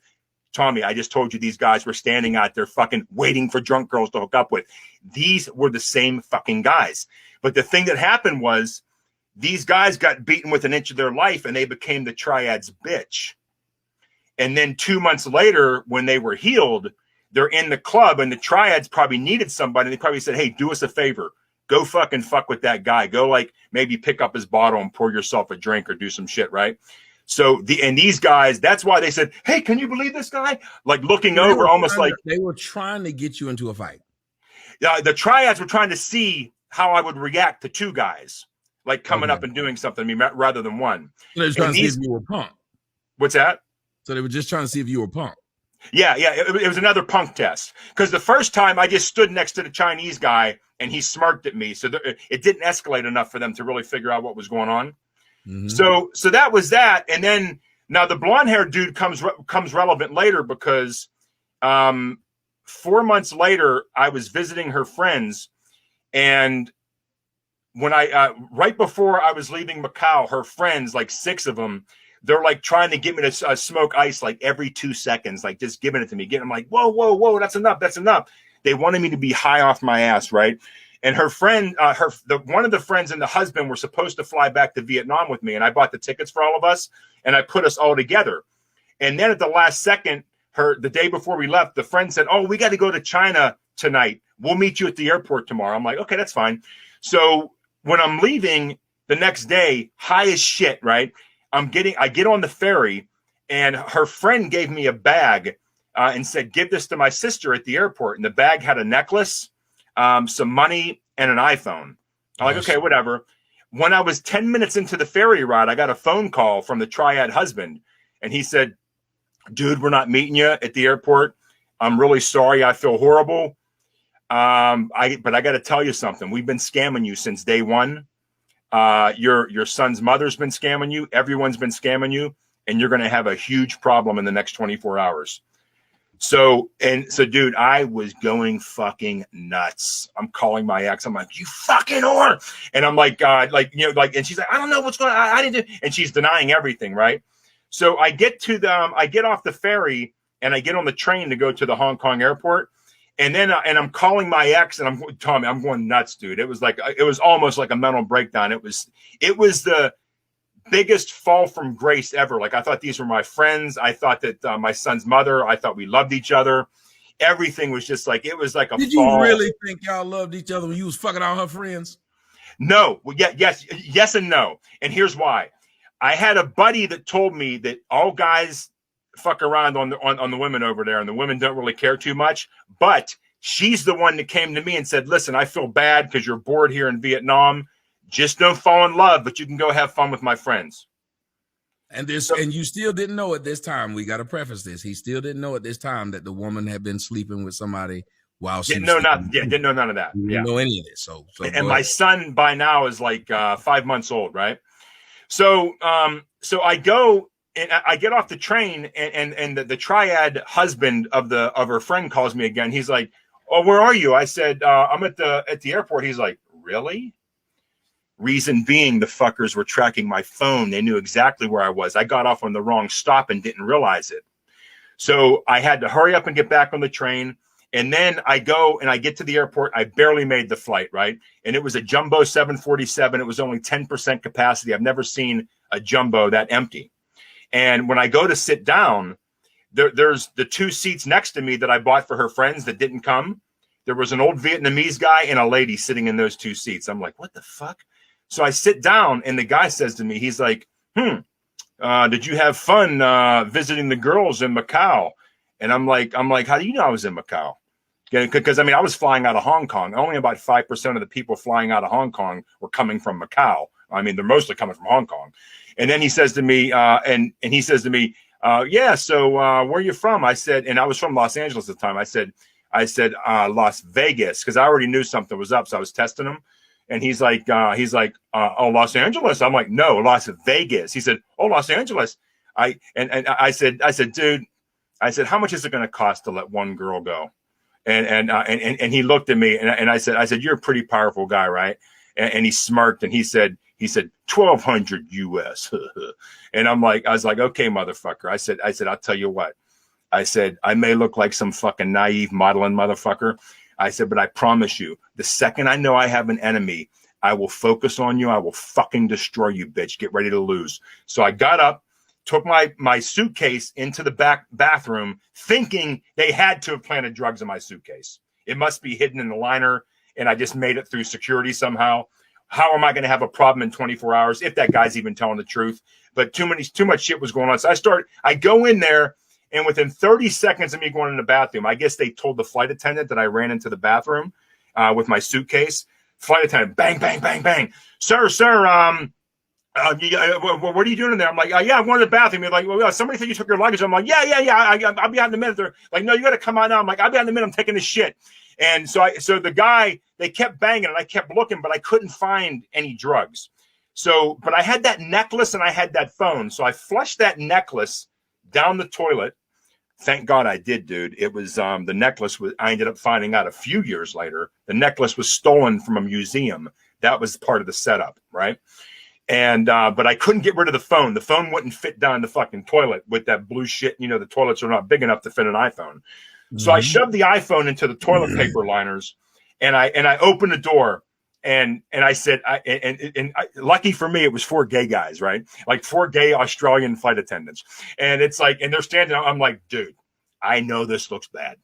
Tommy, I just told you these guys were standing out there fucking waiting for drunk girls to hook up with. These were the same fucking guys. But the thing that happened was these guys got beaten with an inch of their life, and they became the Triad's bitch. And then 2 months later, when they were healed, they're in the club, and the Triads probably needed somebody. They probably said, hey, do us a favor. Go fucking fuck with that guy. Go, like, maybe pick up his bottle and pour yourself a drink or do some shit, right? So these guys, that's why they said, hey, can you believe this guy? Like looking over, almost like they were trying to get you into a fight. The Triads were trying to see how I would react to two guys, like coming up and doing something to me rather than one. So they were trying to see if you were punk. What's that? So they were just trying to see if you were punk. Yeah. It was another punk test. Because the first time I just stood next to the Chinese guy and he smirked at me. So it didn't escalate enough for them to really figure out what was going on. Mm-hmm. So that was that. And then now the blonde haired dude comes relevant later because 4 months later, I was visiting her friends. And when right before I was leaving Macau, her friends, like 6 of them, they're like trying to get me to smoke ice like every 2 seconds, like just giving it to me. I'm like, whoa, that's enough. They wanted me to be high off my ass, right? And her friend, one of the friends and the husband were supposed to fly back to Vietnam with me, and I bought the tickets for all of us, and I put us all together. And then at the last second, the day before we left, the friend said, "Oh, we got to go to China tonight. We'll meet you at the airport tomorrow." I'm like, "Okay, that's fine." So when I'm leaving the next day, high as shit, right? I get on the ferry, and her friend gave me a bag and said, "Give this to my sister at the airport." And the bag had a necklace, some money, and an iPhone. I'm like, okay, whatever. When I was 10 minutes into the ferry ride, I got a phone call from the Triad husband, and he said, "Dude, we're not meeting you at the airport. I'm really sorry. I feel horrible. But I got to tell you something. We've been scamming you since day one. Your son's mother's been scamming you. Everyone's been scamming you, and you're going to have a huge problem in the next 24 hours. So, dude, I was going fucking nuts. I'm calling my ex. I'm like, "You fucking whore." And I'm like, and she's like, "I don't know what's going on. I didn't do," and she's denying everything. Right. So I get off the ferry and I get on the train to go to the Hong Kong airport. And then, I'm calling my ex, and I'm going nuts, dude. It was almost like a mental breakdown. It was the biggest fall from grace ever. Like, I thought these were my friends. I thought that my son's mother, I thought we loved each other. Everything was just like, it was like a Did fall. You really think y'all loved each other when you was fucking all her friends? No. Well, yes and no. And here's why. I had a buddy that told me that all guys fuck around on the women over there, and the women don't really care too much. But she's the one that came to me and said, "Listen, I feel bad because you're bored here in Vietnam. Just don't fall in love, but you can go have fun with my friends." And you still didn't know at this time. We got to preface this. He still didn't know at this time that the woman had been sleeping with somebody while she didn't know none of that. Didn't know any of this. So and my son by now is like 5 months old, right? So I go. And I get off the train, and the Triad husband of her friend calls me again. He's like, "Oh, where are you?" I said, "I'm at the airport." He's like, "Really?" Reason being, the fuckers were tracking my phone. They knew exactly where I was. I got off on the wrong stop and didn't realize it. So I had to hurry up and get back on the train. And then I go and I get to the airport. I barely made the flight, right? And it was a jumbo 747. It was only 10% capacity. I've never seen a jumbo that empty. And when I go to sit down, there's the 2 seats next to me that I bought for her friends that didn't come. There was an old Vietnamese guy and a lady sitting in those 2 seats. I'm like, what the fuck? So I sit down, and the guy says to me, he's like, did you have fun visiting the girls in Macau? And I'm like, how do you know I was in Macau? Because I mean, I was flying out of Hong Kong. Only about 5% of the people flying out of Hong Kong were coming from Macau. I mean, they're mostly coming from Hong Kong. And then he says to me, and he says to me, yeah, so where are you from? I said, and I was from Los Angeles at the time. I said, Las Vegas, because I already knew something was up, so I was testing him. And he's like, oh, Los Angeles. I'm like, no, Las Vegas. He said, oh, Los Angeles. I said, dude, I said, how much is it going to cost to let one girl go? And he looked at me and I said, you're a pretty powerful guy, right? And he smirked and he said, 1,200 US. And I was like, okay, motherfucker. I said, I'll tell you what. I said, I may look like some fucking naive modeling motherfucker. I said, but I promise you, the second I know I have an enemy, I will focus on you. I will fucking destroy you, bitch. Get ready to lose. So I got up, took my suitcase into the back bathroom, thinking they had to have planted drugs in my suitcase. It must be hidden in the liner, and I just made it through security somehow. How am I going to have a problem in 24 hours if that guy's even telling the truth? But too much shit was going on. So I go in there, and within 30 seconds of me going in the bathroom, I guess they told the flight attendant that I ran into the bathroom with my suitcase. Flight attendant, bang, bang, bang, bang. Sir, what are you doing in there? I'm like, yeah, I'm going to the bathroom. You're like, well, somebody said you took your luggage. I'm like, yeah. I'll be out in a minute. They're like, no, you got to come on now. I'm like, I'll be out in a minute. I'm taking this shit. And so the guy, they kept banging and I kept looking, but I couldn't find any drugs. So, but I had that necklace and I had that phone. So I flushed that necklace down the toilet. Thank God I did, dude. It was the necklace was. I ended up finding out a few years later the necklace was stolen from a museum. That was part of the setup, right? And but I couldn't get rid of the phone. The phone wouldn't fit down the fucking toilet with that blue shit. You know, the toilets are not big enough to fit an iPhone. So I shoved the iPhone into the toilet paper liners, and I opened the door. And I said, lucky for me, it was 4 gay guys, right? Like 4 gay Australian flight attendants. And it's like, and they're standing, I'm like, dude, I know this looks bad.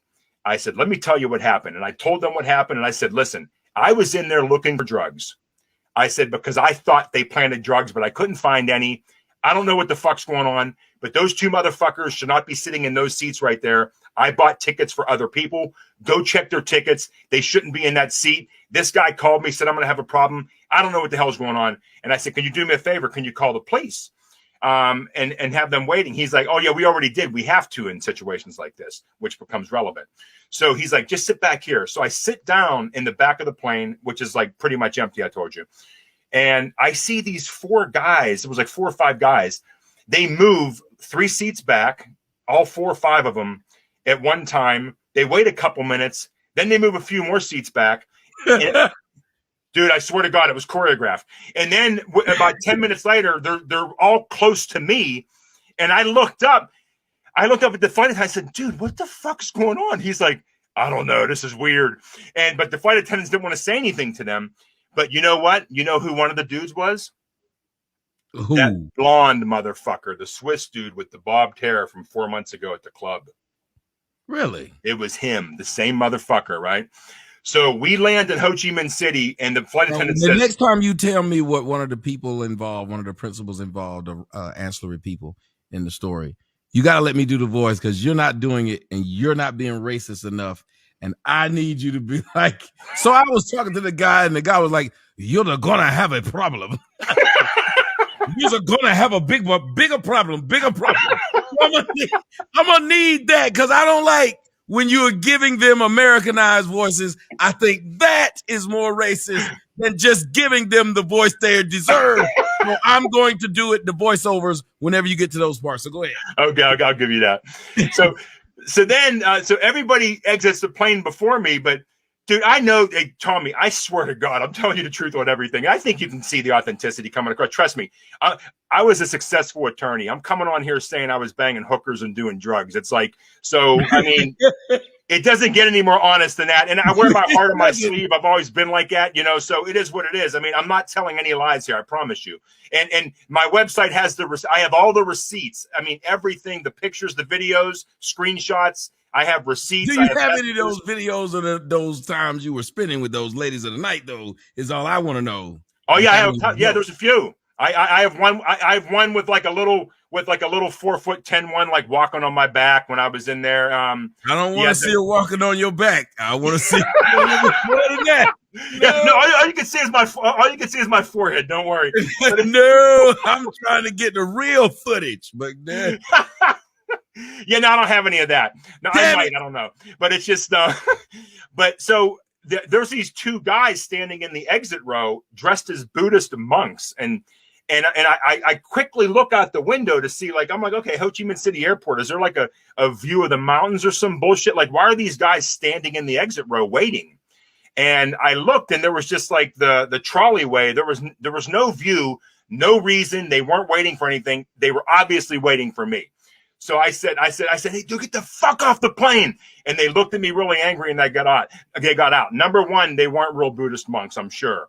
I said, let me tell you what happened. And I told them what happened. And I said, listen, I was in there looking for drugs. I said, because I thought they planted drugs, but I couldn't find any. I don't know what the fuck's going on, but those 2 motherfuckers should not be sitting in those seats right there. I bought tickets for other people. Go check their tickets. They shouldn't be in that seat. This guy called me, said, I'm going to have a problem. I don't know what the hell's going on. And I said, can you do me a favor? Can you call the police and have them waiting? He's like, oh, yeah, we already did. We have to in situations like this, which becomes relevant. So he's like, just sit back here. So I sit down in the back of the plane, which is like pretty much empty, I told you. And I see these 4 guys. It was like 4 or 5 guys. They move 3 seats back, all 4 or 5 of them at one time. They wait a couple minutes. Then they move a few more seats back. And, dude, I swear to God, it was choreographed. And then about 10 minutes later, they're all close to me. And I looked up. at the flight attendant. I said, dude, what the fuck's going on? He's like, I don't know. This is weird. But the flight attendants didn't want to say anything to them. But you know what? You know who one of the dudes was? Who? That blonde motherfucker, the Swiss dude with the bobbed hair from 4 months ago at the club. Really? It was him, the same motherfucker, right? So we land in Ho Chi Minh City, and the flight attendant says, next time you tell me what one of the people involved, one of the principals involved, ancillary people in the story, you got to let me do the voice because you're not doing it and you're not being racist enough. And I need you to be like, so I was talking to the guy and the guy was like, you're gonna have a problem. You're gonna have a bigger problem. I'm gonna need that because I don't like when you're giving them Americanized voices. I think that is more racist than just giving them the voice they deserve. So I'm going to do it, the voiceovers, whenever you get to those parts. So go ahead. Okay, I'll give you that. So then everybody exits the plane before me, but dude, I know, hey, Tommy, I swear to God, I'm telling you the truth on everything. I think you can see the authenticity coming across. Trust me, I was a successful attorney. I'm coming on here saying I was banging hookers and doing drugs. It's like, so, I mean, it doesn't get any more honest than that. And I wear my heart on my sleeve. I've always been like that, you know, so it is what it is. I mean, I'm not telling any lies here. I promise you. And my website has I have all the receipts. I mean, everything, the pictures, the videos, screenshots. I have receipts. Do you have any of those videos of those times you were spending with those ladies of the night, though, is all I want to know. Oh, yeah. There's a few. I have one. I have one with like a little 4'10" one, like walking on my back when I was in there. I don't want to see her walking on your back. I want to see more than that. No, yeah, no, all you can see is my forehead. Don't worry. No, I'm trying to get the real footage, but yeah, no, I don't have any of that. No, I might. I don't know, but it's just. But so there's these two guys standing in the exit row, dressed as Buddhist monks, and I quickly look out the window to see, like, I'm like, okay, Ho Chi Minh City Airport. Is there like a view of the mountains or some bullshit? Like, why are these guys standing in the exit row waiting? And I looked, and there was just like the trolley way. There was no view, no reason. They weren't waiting for anything. They were obviously waiting for me. So I said, hey, dude, get the fuck off the plane. And they looked at me really angry, and they got out. Number one, they weren't real Buddhist monks, I'm sure.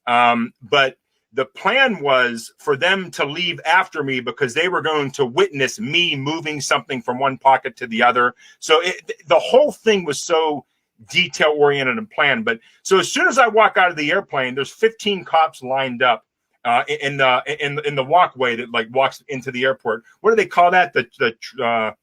But the plan was for them to leave after me because they were going to witness me moving something from one pocket to the other. So the whole thing was so detail oriented and planned. But so as soon as I walk out of the airplane, there's 15 cops lined up in the walkway that like walks into the airport. What do they call that? The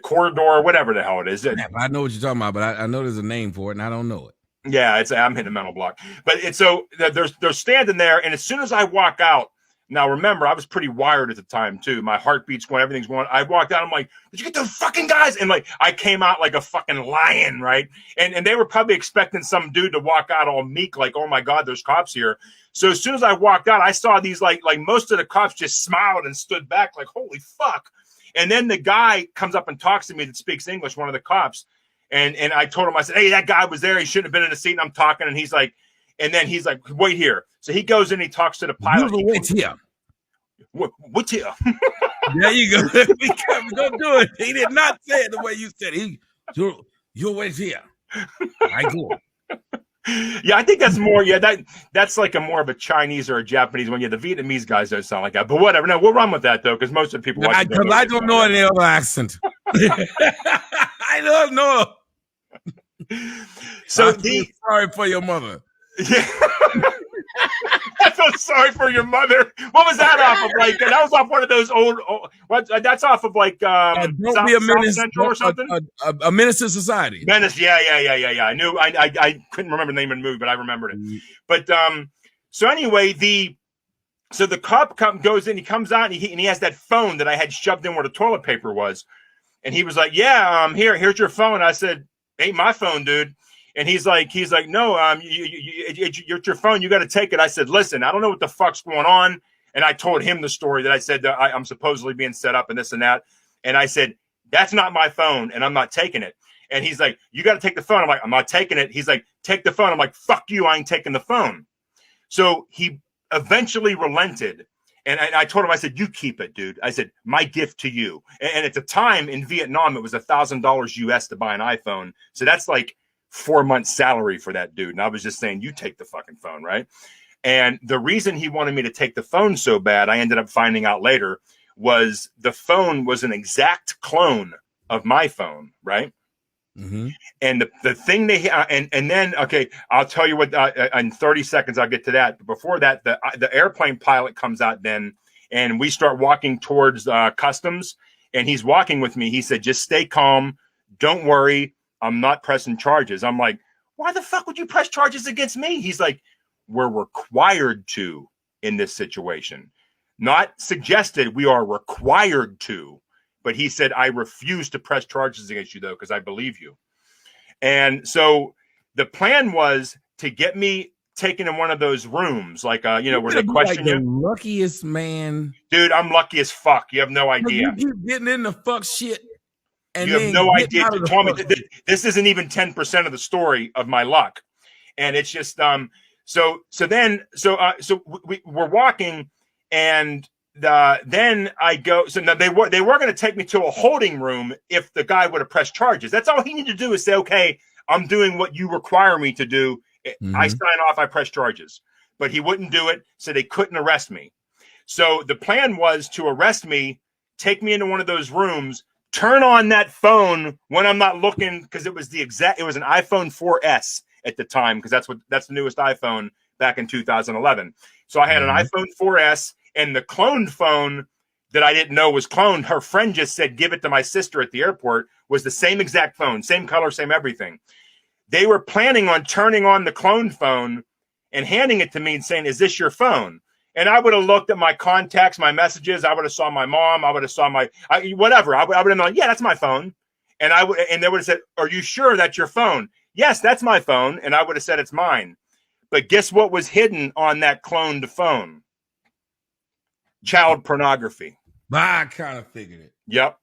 corridor, whatever the hell it is. I know what you're talking about, but I know there's a name for it, and I don't know it. Yeah, I'm hitting a mental block. But it's so they're standing there, and as soon as I walk out, now remember, I was pretty wired at the time too. My heartbeat's going, everything's going. I walked out, I'm like, did you get those fucking guys? And like I came out like a fucking lion, right? And they were probably expecting some dude to walk out all meek, like, oh my God, there's cops here. So as soon as I walked out, I saw these like most of the cops just smiled and stood back, like, holy fuck. And then the guy comes up and talks to me that speaks English, one of the cops. And I told him, I said, hey, that guy was there. He shouldn't have been in the seat. And I'm talking. And he's like, wait here. So he goes in, he talks to the pilot. Wait here. What's here? There you go. Don't do it. He did not say it the way you said it. You'll wait here. I go. Yeah, I think that's more. Yeah, that's like a more of a Chinese or a Japanese one. Yeah, the Vietnamese guys don't sound like that. But whatever. No, we'll run with that though, because most of the people. I don't know any other accent. I don't know. So sorry for your mother. Yeah. I feel sorry for your mother. What was that off of? Like that was off one of those old. What? That's off of like don't be a menace, Central or something. A menace to society. Menace. Yeah. I knew. I couldn't remember the name of the movie, but I remembered it. Mm-hmm. But so anyway, the cop goes in. He comes out and he has that phone that I had shoved in where the toilet paper was. And he was like, yeah, here's your phone. I said, ain't my phone, dude. And he's like, no, it's your phone. You got to take it. I said, listen, I don't know what the fuck's going on. And I told him the story that I said that I'm supposedly being set up and this and that. And I said, that's not my phone and I'm not taking it. And he's like, you got to take the phone. I'm like, I'm not taking it. He's like, take the phone. I'm like, fuck you. I ain't taking the phone. So he eventually relented. And I told him, I said, you keep it, dude. I said, my gift to you. And at the time in Vietnam, it was $1,000 US to buy an iPhone. So that's like 4 months salary for that dude. And I was just saying, you take the fucking phone, right? And the reason he wanted me to take the phone so bad, I ended up finding out later, was the phone was an exact clone of my phone, right? Mm-hmm. And the thing they and then okay, I'll tell you what in 30 seconds I'll get to that. But before that, the airplane pilot comes out then, and we start walking towards customs, and he's walking with me. He said, "Just stay calm, don't worry. I'm not pressing charges." I'm like, "Why the fuck would you press charges against me?" He's like, "We're required to in this situation, not suggested. We are required to." But he said, I refuse to press charges against you, though, because I believe you. And so the plan was to get me taken in one of those rooms, like, where they question like you. The luckiest man. Dude, I'm lucky as fuck. You have no idea. You keep getting in the fuck shit. And you have no idea. Tommy, this isn't even 10% of the story of my luck. And it's just, so we're walking, and then I go. So now they were going to take me to a holding room if the guy would have pressed charges. That's all he needed to do is say, okay, I'm doing what you require me to do. Mm-hmm. I sign off, I press charges. But he wouldn't do it, so they couldn't arrest me. So the plan was to arrest me, take me into one of those rooms, turn on that phone when I'm not looking, because it was an iPhone 4S at the time, because that's the newest iPhone back in 2011. So I had an iPhone 4S. And the cloned phone that I didn't know was cloned, her friend just said, give it to my sister at the airport, was the same exact phone, same color, same everything. They were planning on turning on the cloned phone and handing it to me and saying, is this your phone? And I would have looked at my contacts, my messages. I would have saw my mom. I would have saw whatever. I would have been like, yeah, that's my phone. And they would have said, are you sure that's your phone? Yes, that's my phone. And I would have said, it's mine. But guess what was hidden on that cloned phone? Child pornography. I kind of figured it. Yep.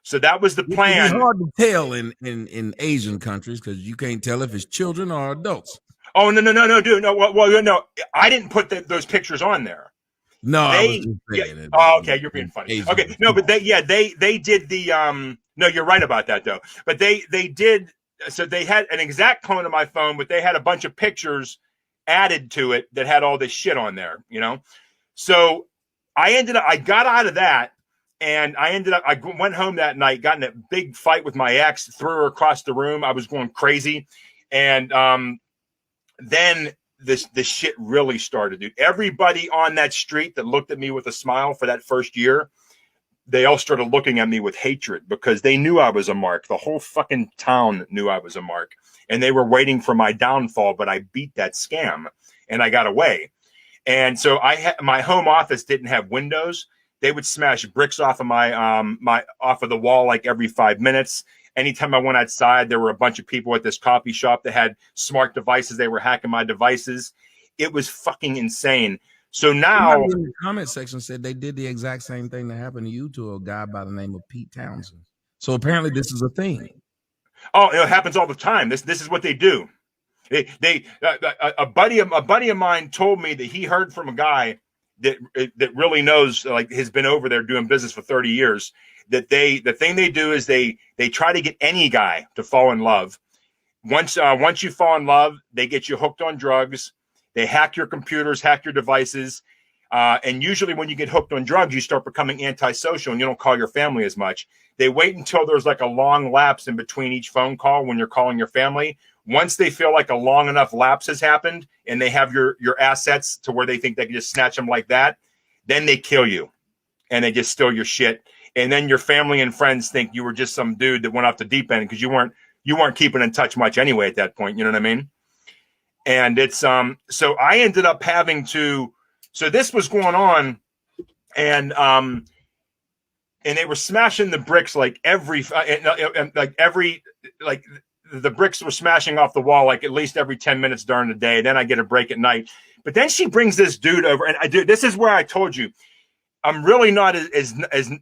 So that was the plan. It's hard to tell in Asian countries because you can't tell if it's children or adults. Oh, no, dude. No, well, no, I didn't put those pictures on there. No, I was just saying it. Oh, okay, you're being funny. Asian. Okay, no, but they did the no, you're right about that though. But they did, so they had an exact clone of my phone, but they had a bunch of pictures added to it that had all this shit on there, you know? So I got out of that, and I went home that night, got in a big fight with my ex, threw her across the room. I was going crazy. And then the shit really started, dude. Everybody on that street that looked at me with a smile for that first year, they all started looking at me with hatred because they knew I was a mark. The whole fucking town knew I was a mark, and they were waiting for my downfall, but I beat that scam and I got away. And so my home office didn't have windows. They would smash bricks off of off of the wall like every 5 minutes. Anytime I went outside, there were a bunch of people at this coffee shop that had smart devices. They were hacking my devices. It was fucking insane. So now, in the comment section said they did the exact same thing that happened to you to a guy by the name of Pete Townsend. So apparently this is a thing. Oh, it happens all the time. This is what they do. A buddy of mine told me that he heard from a guy that really knows, like, has been over there doing business for 30 years. That the thing they do is they try to get any guy to fall in love. Once you fall in love, they get you hooked on drugs. They hack your computers, hack your devices. And usually when you get hooked on drugs, you start becoming antisocial and you don't call your family as much. They wait until there's like a long lapse in between each phone call when you're calling your family. Once they feel like a long enough lapse has happened and they have your assets to where they think they can just snatch them like that, then they kill you and they just steal your shit. And then your family and friends think you were just some dude that went off the deep end because you weren't keeping in touch much anyway at that point. You know what I mean? And it's so I ended up having to. So this was going on, and they were smashing the bricks like the bricks were smashing off the wall like at least every 10 minutes during the day. Then I get a break at night. But then she brings this dude over, and this is where I told you. I'm really not as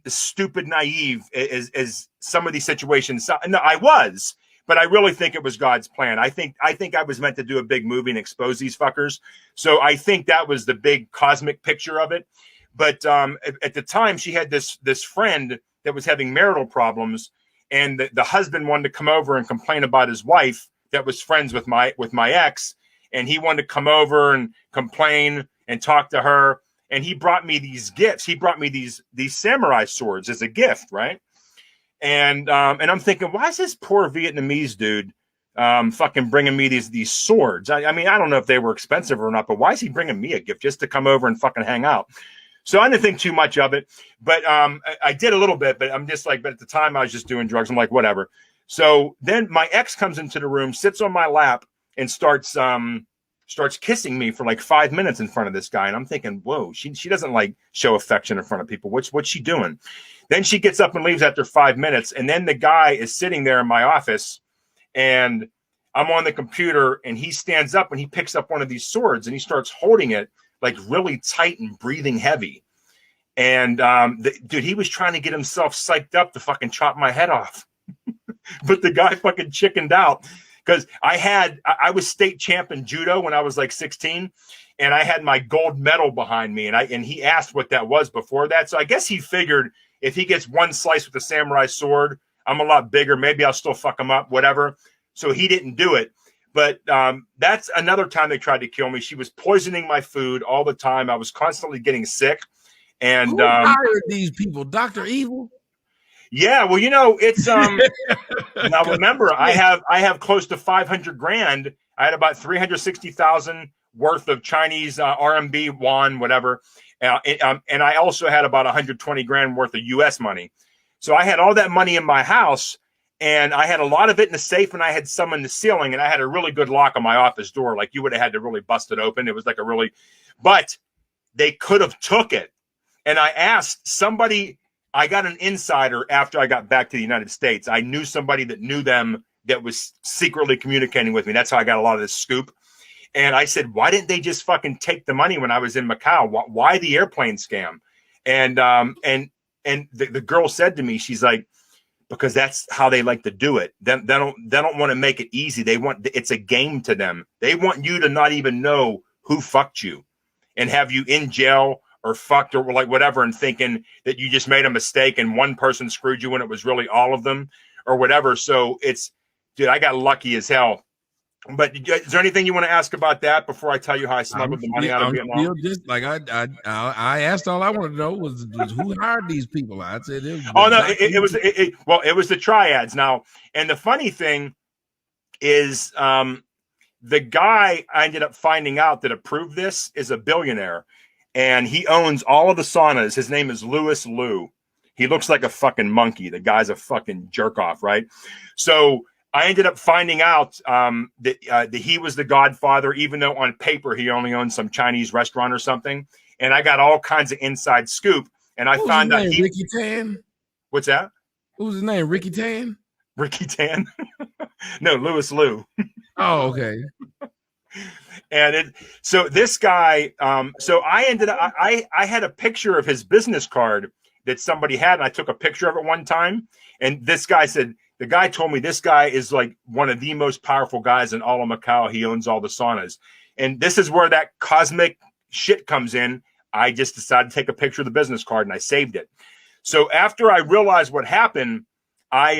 stupid, naive as some of these situations. No, I was, but I really think it was God's plan. I think I was meant to do a big movie and expose these fuckers. So I think that was the big cosmic picture of it. But at the time, she had this friend that was having marital problems, and the husband wanted to come over and complain about his wife that was friends with my ex, and he wanted to come over and complain and talk to her. And he brought me these gifts. He brought me these samurai swords as a gift, right? And I'm thinking, why is this poor Vietnamese dude fucking bringing me these swords? I mean, I don't know if they were expensive or not, but why is he bringing me a gift just to come over and fucking hang out? So I didn't think too much of it, but I did a little bit. But I'm just like, but at the time I was just doing drugs. I'm like, whatever. So then my ex comes into the room, sits on my lap, and starts kissing me for like 5 minutes in front of this guy. And I'm thinking, whoa, she doesn't like show affection in front of people. What's she doing? Then she gets up and leaves after 5 minutes. And then the guy is sitting there in my office, and I'm on the computer, and he stands up and he picks up one of these swords and he starts holding it like really tight and breathing heavy. And dude, he was trying to get himself psyched up to fucking chop my head off. But the guy fucking chickened out. Because I was state champ in judo when I was like 16, and I had my gold medal behind me, and he asked what that was before that. So I guess he figured if he gets one slice with the samurai sword, I'm a lot bigger. Maybe I'll still fuck him up, whatever. So he didn't do it. But that's another time they tried to kill me. She was poisoning my food all the time. I was constantly getting sick. And who hired these people? Dr. Evil? Yeah, well, you know, it's now remember, I have close to 500 grand. I had about 360,000 worth of Chinese RMB, yuan, whatever, And I also had about 120 grand worth of US money. So I had all that money in my house, and I had a lot of it in the safe, and I had some in the ceiling, and I had a really good lock on my office door. Like, you would have had to really bust it open. It was like but they could have took it. And I asked somebody, I got an insider after I got back to the United States. I knew somebody that knew them that was secretly communicating with me. That's how I got a lot of this scoop. And I said, why didn't they just fucking take the money when I was in Macau? Why the airplane scam? And the girl said to me, she's like, because that's how they like to do it. They don't want to make it easy. It's a game to them. They want you to not even know who fucked you and have you in jail or fucked or like whatever, and thinking that you just made a mistake and one person screwed you when it was really all of them or whatever. So dude, I got lucky as hell. But is there anything you want to ask about that before I tell you how I smuggled the money out of Vietnam? Just like I asked, all I wanted to know was who hired these people. I said, it was the triads now. And the funny thing is, the guy I ended up finding out that approved this is a billionaire, and he owns all of the saunas. His name is Louis Liu. He looks like a fucking monkey. The guy's a fucking jerk off, right? So I ended up finding out that he was the godfather, even though on paper he only owned some Chinese restaurant or something. And I got all kinds of inside scoop. And I found out Ricky Tan. What's that? What was his name? Ricky Tan? Ricky Tan? No, Louis Liu. Oh, okay. And so this guy, so I ended up, I had a picture of his business card that somebody had, and I took a picture of it one time. And this guy said, the guy told me this guy is like one of the most powerful guys in all of Macau. He owns all the saunas. And this is where that cosmic shit comes in. I just decided to take a picture of the business card, and I saved it. So after I realized what happened, I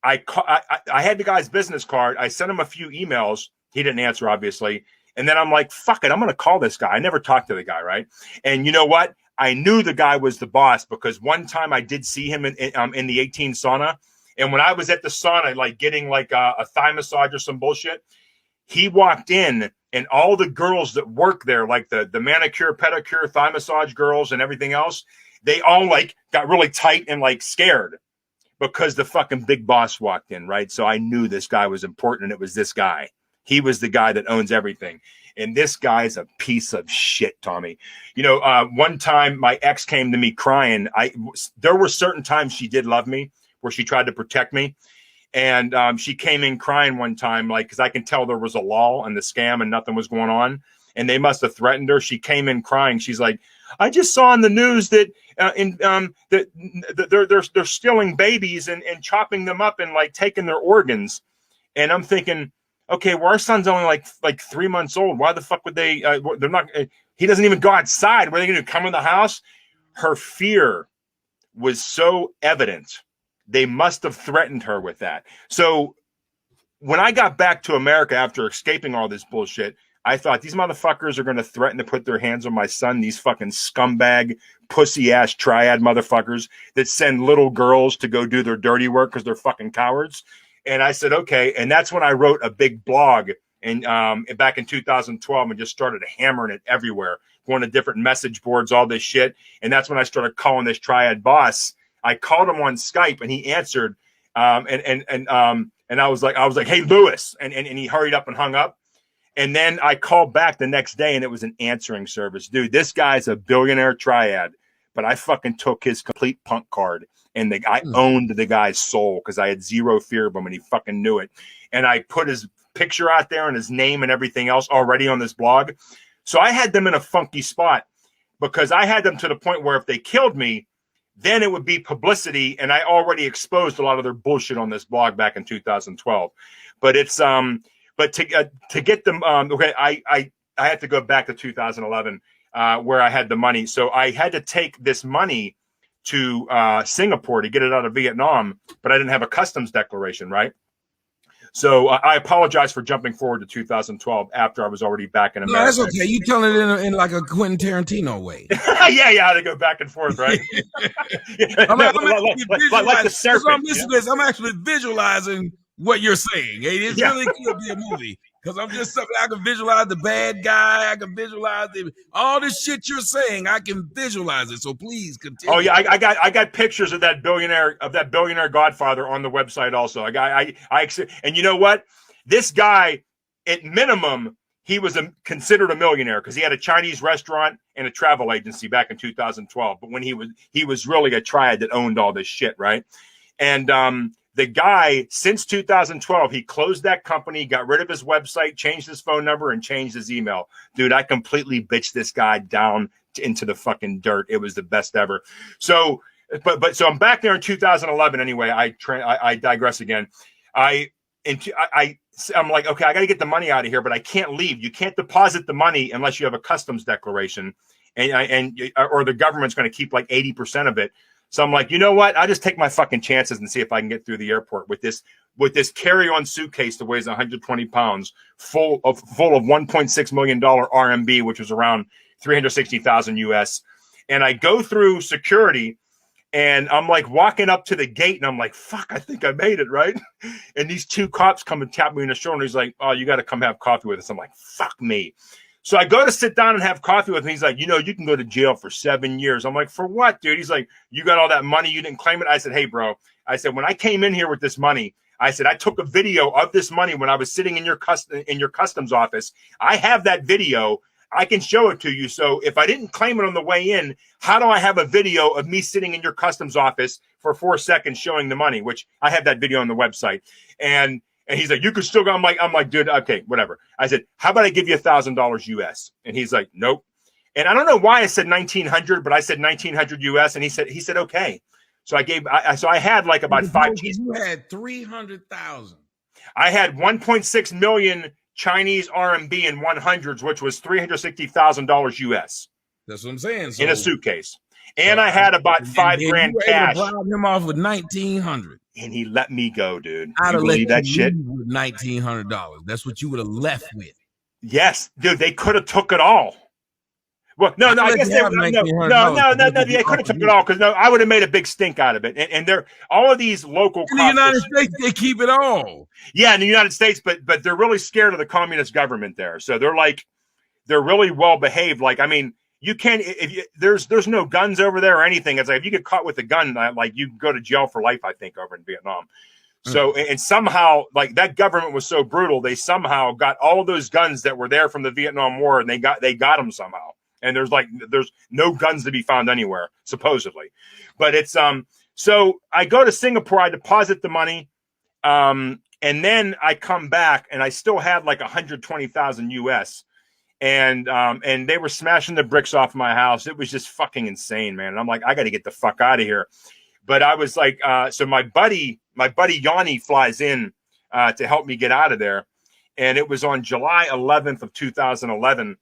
had the guy's business card. I sent him a few emails. He didn't answer, obviously. And then I'm like, fuck it, I'm going to call this guy. I never talked to the guy, right? And you know what? I knew the guy was the boss because one time I did see him in the 18 sauna. And when I was at the sauna, like getting like a thigh massage or some bullshit, he walked in, and all the girls that work there, like the manicure, pedicure, thigh massage girls and everything else, they all like got really tight and like scared because the fucking big boss walked in, right? So I knew this guy was important, and it was this guy. He was the guy that owns everything. And this guy's a piece of shit, Tommy. You know, one time my ex came to me crying. There were certain times she did love me where she tried to protect me. And she came in crying one time, like, because I can tell there was a lull in the scam and nothing was going on. And they must have threatened her. She came in crying. She's like, I just saw on the news that they're stealing babies and chopping them up and like taking their organs. And I'm thinking, okay, well, our son's only like 3 months old. Why the fuck would they? They're not. He doesn't even go outside. What are they going to do? Come in the house? Her fear was so evident. They must have threatened her with that. So when I got back to America after escaping all this bullshit, I thought these motherfuckers are going to threaten to put their hands on my son. These fucking scumbag, pussy ass triad motherfuckers that send little girls to go do their dirty work because they're fucking cowards. And I said, okay. And that's when I wrote a big blog and back in 2012 and just started hammering it everywhere, going to different message boards, all this shit. And that's when I started calling this triad boss. I called him on Skype and he answered. And I was like, hey, Lewis. And he hurried up and hung up. And then I called back the next day and it was an answering service. Dude, this guy's a billionaire triad, but I fucking took his complete punk card. And I owned the guy's soul because I had zero fear of him and he fucking knew it. And I put his picture out there and his name and everything else already on this blog. So I had them in a funky spot because I had them to the point where if they killed me, then it would be publicity. And I already exposed a lot of their bullshit on this blog back in 2012. But it's but to get them okay, I had to go back to 2011 where I had the money. So I had to take this money to Singapore to get it out of Vietnam, but I didn't have a customs declaration, right? So I apologize for jumping forward to 2012 after I was already back in America. No, that's okay. You telling it in like a Quentin Tarantino way. yeah, I had to go back and forth, right? Like the serpent. I'm actually visualizing what you're saying. It really could be a movie. Because I'm just something I can visualize the bad guy. I can visualize all this shit you're saying. I can visualize it. So please continue. Oh yeah, I got pictures of that billionaire Godfather on the website also. And you know what? This guy, at minimum, he was considered a millionaire because he had a Chinese restaurant and a travel agency back in 2012. But when he was really a triad that owned all this shit, right? And the guy, since 2012, he closed that company, got rid of his website, changed his phone number, and changed his email. Dude, I completely bitched this guy down into the fucking dirt. It was the best ever. So, so I'm back there in 2011 anyway. I digress again. I'm like, okay, I got to get the money out of here, but I can't leave. You can't deposit the money unless you have a customs declaration, or the government's going to keep like 80% of it. So I'm like, you know what? I'll just take my fucking chances and see if I can get through the airport with this carry-on suitcase that weighs 120 pounds, full of $1.6 million RMB, which was around 360,000 US. And I go through security, and I'm like walking up to the gate, and I'm like, fuck, I think I made it, right? And these two cops come and tap me on the shoulder, and he's like, oh, you got to come have coffee with us. I'm like, fuck me. So I go to sit down and have coffee with him. He's like, you know, you can go to jail for 7 years. I'm like, for what, dude? He's like, you got all that money, you didn't claim it. I said, hey, bro. I said, when I came in here with this money, I said, I took a video of this money when I was sitting in your customs office. I have that video. I can show it to you. So if I didn't claim it on the way in, how do I have a video of me sitting in your customs office for 4 seconds showing the money, which I have that video on the website. And he's like, you could still go. I'm like, dude, okay, whatever. I said, how about I give you $1,000 US? And he's like, nope. And I don't know why I said 1,900, but I said 1,900 US. And he said, okay. So I had like about five. You had 300,000. I had 1.6 million Chinese RMB in 100s, which was $360,000 US. That's what I'm saying. So, in a suitcase. And I had about $5,000 cash. You bribe him off with 1,900. And he let me go, dude. I'd have believe that shit? With $1,900. That's what you would have left with. Yes, dude. They could have took it all. Well, no. I guess they could have took it all because I would have made a big stink out of it. And they're all of these local. In the United States, they keep it all. Yeah, in the United States, but they're really scared of the communist government there. So they're really well behaved. Like, I mean, you can't. There's no guns over there or anything. It's like if you get caught with a gun, like you go to jail for life. I think over in Vietnam. So and somehow, like that government was so brutal, they somehow got all those guns that were there from the Vietnam War, and they got them somehow. And there's no guns to be found anywhere, supposedly. But it's so I go to Singapore, I deposit the money, and then I come back and I still had like 120,000 US. And they were smashing the bricks off my house. It was just fucking insane, man. And I'm like, I got to get the fuck out of here. But I was like, so my buddy Yanni flies in to help me get out of there. And it was on July 11th of 2011.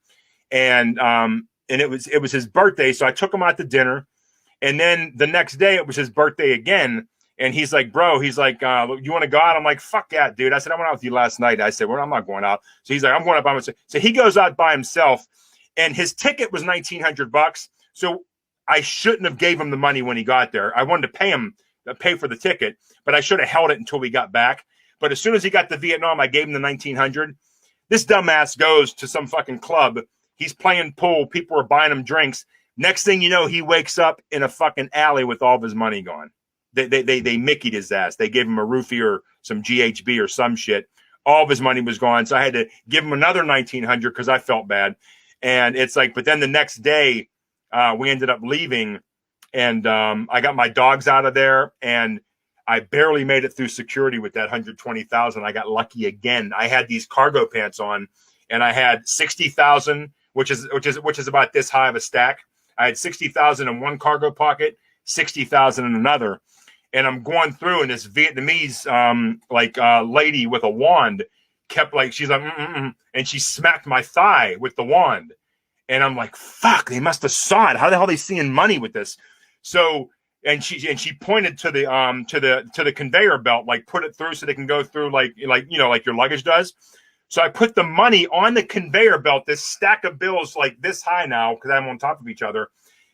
And it was his birthday. So I took him out to dinner. And then the next day it was his birthday again. And he's like, bro, you want to go out? I'm like, fuck yeah, dude. I said, I went out with you last night. I said, well, I'm not going out. So he's like, I'm going out by myself. So he goes out by himself, and his ticket was $1,900. So I shouldn't have gave him the money when he got there. I wanted to pay for the ticket, but I should have held it until we got back. But as soon as he got to Vietnam, I gave him the $1,900. This dumbass goes to some fucking club. He's playing pool. People are buying him drinks. Next thing you know, he wakes up in a fucking alley with all of his money gone. They Mickey'd his ass. They gave him a roofie or some GHB or some shit. All of his money was gone. So I had to give him another $1,900 because I felt bad. And it's like, but then the next day we ended up leaving, and I got my dogs out of there, and I barely made it through security with that 120,000. I got lucky again. I had these cargo pants on, and I had 60,000, which is about this high of a stack. I had 60,000 in one cargo pocket, 60,000 in another. And I'm going through, and this Vietnamese lady with a wand kept she's like, and she smacked my thigh with the wand. And I'm like, fuck, they must have saw it. How the hell are they seeing money with this? So, and she pointed to the conveyor belt, like put it through so they can go through like your luggage does. So I put the money on the conveyor belt, this stack of bills like this high now, because I'm on top of each other.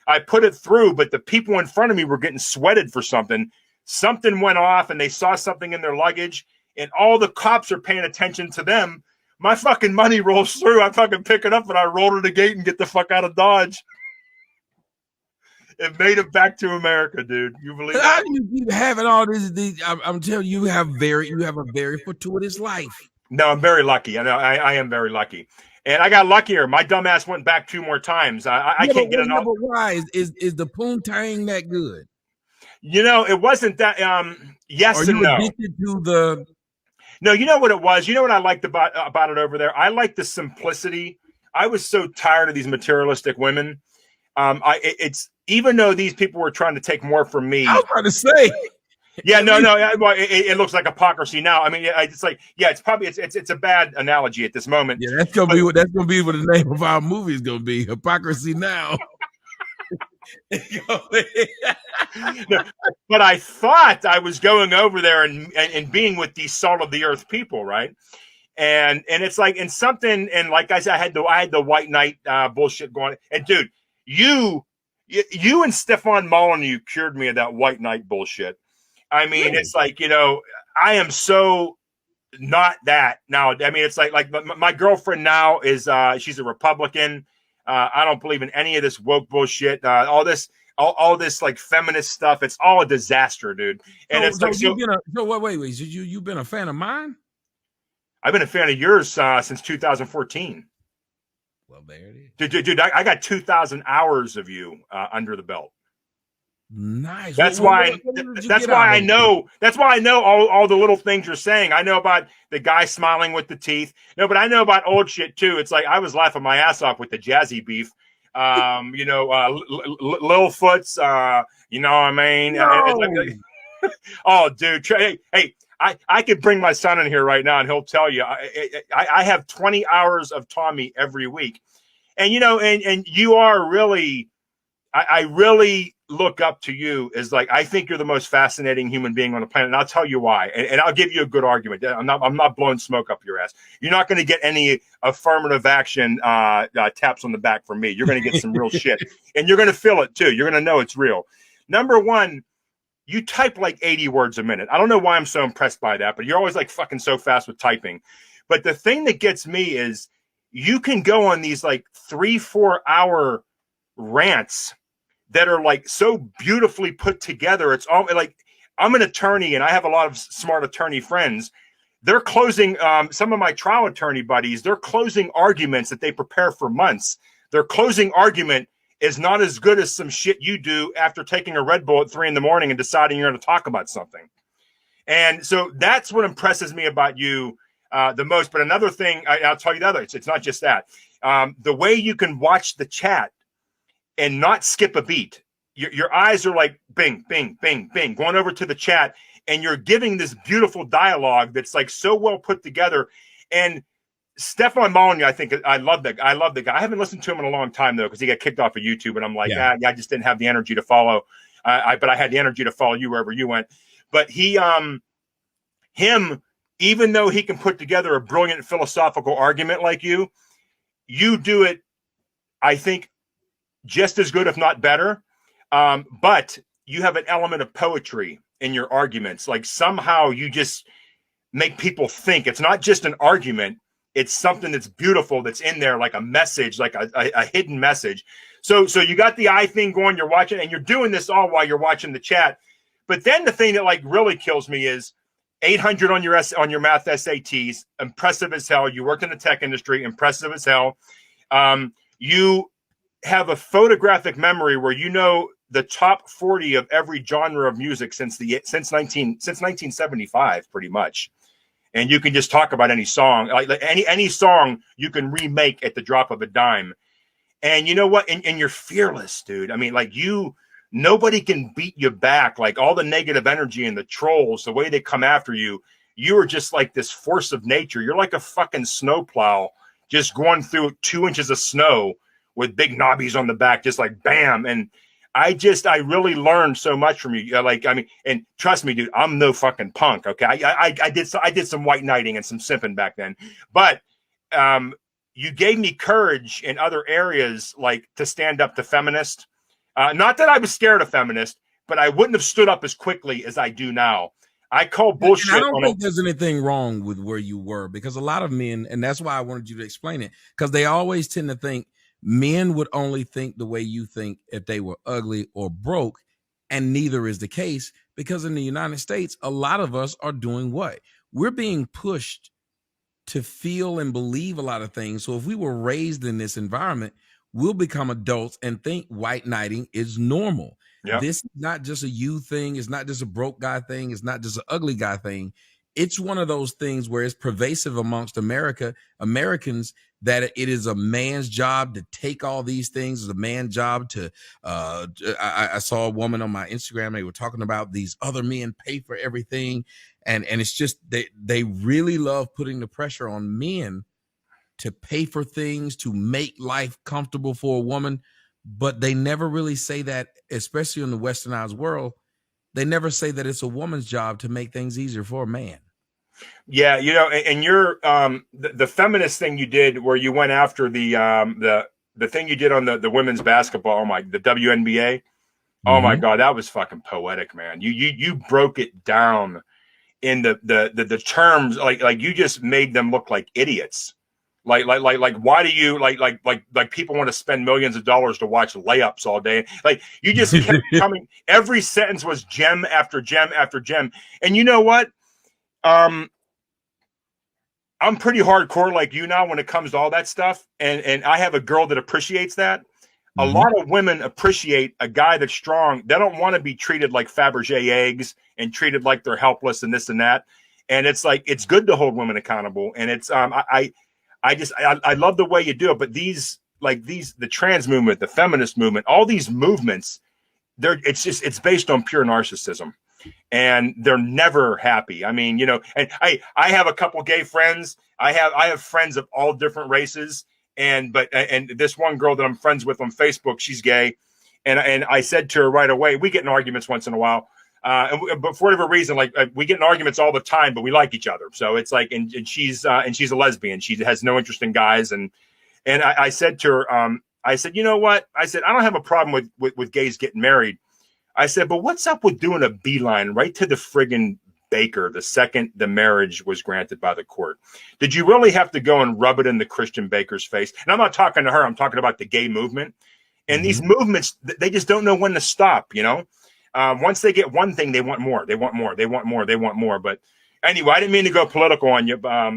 I put it through, but the people in front of me were getting sweated for something. Something went off, and they saw something in their luggage, and all the cops are paying attention to them My fucking money rolls through. I fucking pick it up and I roll to the gate and get the fuck out of Dodge. It made it back to America, dude. You believe How that? do you keep having all this? I'm telling you, you have a very fortuitous life. No, I'm very lucky. I am very lucky. And I got luckier. My dumbass went back 2 more times. I can't get enough. But why is the poontang that good? You know, it wasn't that. Yes and no. Addicted to the? No, you know what it was. You know what I liked about it over there. I liked the simplicity. I was so tired of these materialistic women. It's even though these people were trying to take more from me. I was trying to say. Yeah, no. It looks like hypocrisy now. I mean, it's like, yeah, it's probably it's a bad analogy at this moment. Yeah, that's gonna be what the name of our movie is gonna be. Hypocrisy now. No, but I thought I was going over there and being with these salt of the earth people, right? And it's like in something, and like I said, I had the white knight bullshit going. And dude, you and Stefan Molyneux cured me of that white knight bullshit. I mean, really? It's like, you know, I am so not that now. I mean, it's like my girlfriend now is she's a Republican. I don't believe in any of this woke bullshit. All this like feminist stuff. It's all a disaster, dude. And it's like, wait. You've been a fan of mine? I've been a fan of yours since 2014. Well, there it is, dude. I got 2,000 hours of you under the belt. Nice. That's why I know all the little things you're saying. I know about the guy smiling with the teeth. No, but I know about old shit too. It's like I was laughing my ass off with the jazzy beef. You know, Littlefoot's. You know what I mean? No. Oh, dude. Hey, I could bring my son in here right now, and he'll tell you. I have 20 hours of Tommy every week, and you know, and you are really. I really look up to you as like, I think you're the most fascinating human being on the planet. And I'll tell you why. And I'll give you a good argument. I'm not blowing smoke up your ass. You're not going to get any affirmative action taps on the back from me. You're going to get some real shit, and you're going to feel it too. You're going to know it's real. Number one, you type like 80 words a minute. I don't know why I'm so impressed by that, but you're always like fucking so fast with typing. But the thing that gets me is you can go on these like 3-4 hour rants that are like so beautifully put together. It's all like, I'm an attorney and I have a lot of smart attorney friends. They're closing, some of my trial attorney buddies, they're closing arguments that they prepare for months. Their closing argument is not as good as some shit you do after taking a Red Bull at 3 a.m. and deciding you're going to talk about something. And so that's what impresses me about you the most. But another thing, I'll tell you the other, it's not just that. The way you can watch the chat and not skip a beat. Your eyes are like bing, bing, bing, bing, going over to the chat, and you're giving this beautiful dialogue that's like so well put together. And Stefan Molyneux, I think I love the guy. I haven't listened to him in a long time though, because he got kicked off of YouTube, and I'm like, I just didn't have the energy to follow. But I had the energy to follow you wherever you went. But him, even though he can put together a brilliant philosophical argument like you do it, I think, just as good, if not better. But you have an element of poetry in your arguments. Like somehow you just make people think. It's not just an argument. It's something that's beautiful that's in there, like a message, like a hidden message. So you got the eye thing going, you're watching, and you're doing this all while you're watching the chat. But then the thing that like really kills me is 800 on your math SATs, impressive as hell. You worked in the tech industry, impressive as hell. You have a photographic memory where you know the top 40 of every genre of music since 1975, pretty much. And you can just talk about any song, like any song you can remake at the drop of a dime. And you know what? And you're fearless, dude. I mean, like nobody can beat you back. Like all the negative energy and the trolls, the way they come after you, you are just like this force of nature. You're like a fucking snowplow just going through 2 inches of snow with big knobbies on the back, just like bam. And I really learned so much from you. Like, I mean, and trust me, dude, I'm no fucking punk. Okay. I did some white knighting and some simping back then, but, you gave me courage in other areas, like to stand up to feminists. Not that I was scared of feminists, but I wouldn't have stood up as quickly as I do now. I call And I bullshit don't on think there's anything wrong with where you were, because a lot of men, and that's why I wanted you to explain it, because they always tend to think men would only think the way you think if they were ugly or broke, and neither is the case, because in the United States, a lot of us are doing what? We're being pushed to feel and believe a lot of things. So if we were raised in this environment, we'll become adults and think white knighting is normal. yeah. This is not just a you thing. It's not just a broke guy thing. It's not just an ugly guy thing. It's one of those things where it's pervasive amongst Americans, that it is a man's job to take all these things. It's a man's job to, I saw a woman on my Instagram. They were talking about these other men pay for everything. And it's just, they really love putting the pressure on men to pay for things, to make life comfortable for a woman. But they never really say that, especially in the westernized world, they never say that it's a woman's job to make things easier for a man. Yeah, you know, and you're the feminist thing you did, where you went after the thing you did on the women's basketball, the WNBA. Oh my God, that was fucking poetic, man. You broke it down in the terms, like you just made them look like idiots. Like why do you like people want to spend millions of dollars to watch layups all day? Like, you just kept coming. Every sentence was gem after gem after gem. And you know what? I'm pretty hardcore like you now when it comes to all that stuff. And I have a girl that appreciates that. A lot of women appreciate a guy that's strong. They don't want to be treated like Fabergé eggs and treated like they're helpless and this and that. And it's like, it's good to hold women accountable. And it's, I love the way you do it. But the trans movement, the feminist movement, all these movements, it's based on pure narcissism. And they're never happy. I mean, you know, and I have a couple gay friends. I have friends of all different races. And this one girl that I'm friends with on Facebook, she's gay. And I said to her right away, we get in arguments once in a while. But for whatever reason, we get in arguments all the time, but we like each other. So it's like, and she's a lesbian. She has no interest in guys. And I said to her, I said, you know what? I said, I don't have a problem with gays getting married. I said, but what's up with doing a beeline right to the friggin' baker the second the marriage was granted by the court? Did you really have to go and rub it in the Christian baker's face? And I'm not talking to her. I'm talking about the gay movement. And these movements, they just don't know when to stop, you know? Once they get one thing, they want more. They want more. They want more. They want more. But anyway, I didn't mean to go political on you. No.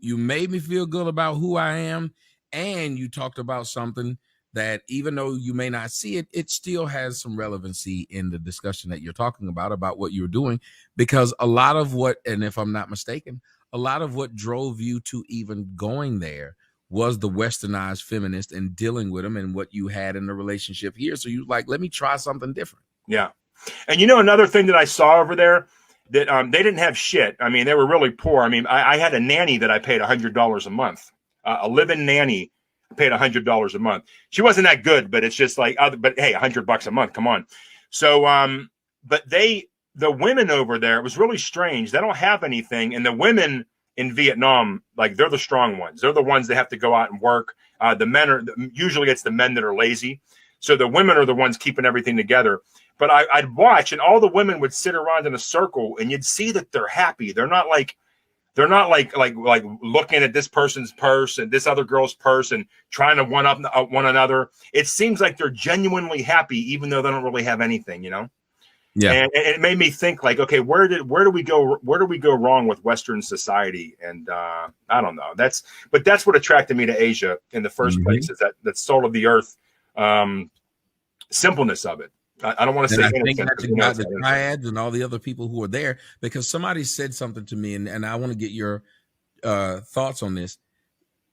You made me feel good about who I am. And you talked about something that, even though you may not see it, it still has some relevancy in the discussion that you're talking about what you're doing. Because a lot of what, and if I'm not mistaken, a lot of what drove you to even going there was the westernized feminist and dealing with them and what you had in the relationship here. So you like, let me try something different. Yeah. And you know, another thing that I saw over there, that they didn't have shit. I mean, they were really poor. I mean, I had a nanny that I paid $100 a month, a live-in nanny. Paid $100 a month. She wasn't that good, but it's just like, but hey, $100 a month, come on. So, but the women over there, it was really strange. They don't have anything. And the women in Vietnam, like, they're the strong ones. They're the ones that have to go out and work. The men usually it's the men that are lazy. So the women are the ones keeping everything together. But I'd watch, and all the women would sit around in a circle, and you'd see that they're happy. They're not like looking at this person's purse and this other girl's purse and trying to one up one another. It seems like they're genuinely happy, even though they don't really have anything, you know? Yeah. And it made me think, like, okay, where do we go wrong with Western society? And I don't know. That's what attracted me to Asia in the first place, is that soul of the earth, simpleness of it. I don't want to say I think that you got the triads and all the other people who are there, because somebody said something to me, and I want to get your thoughts on this.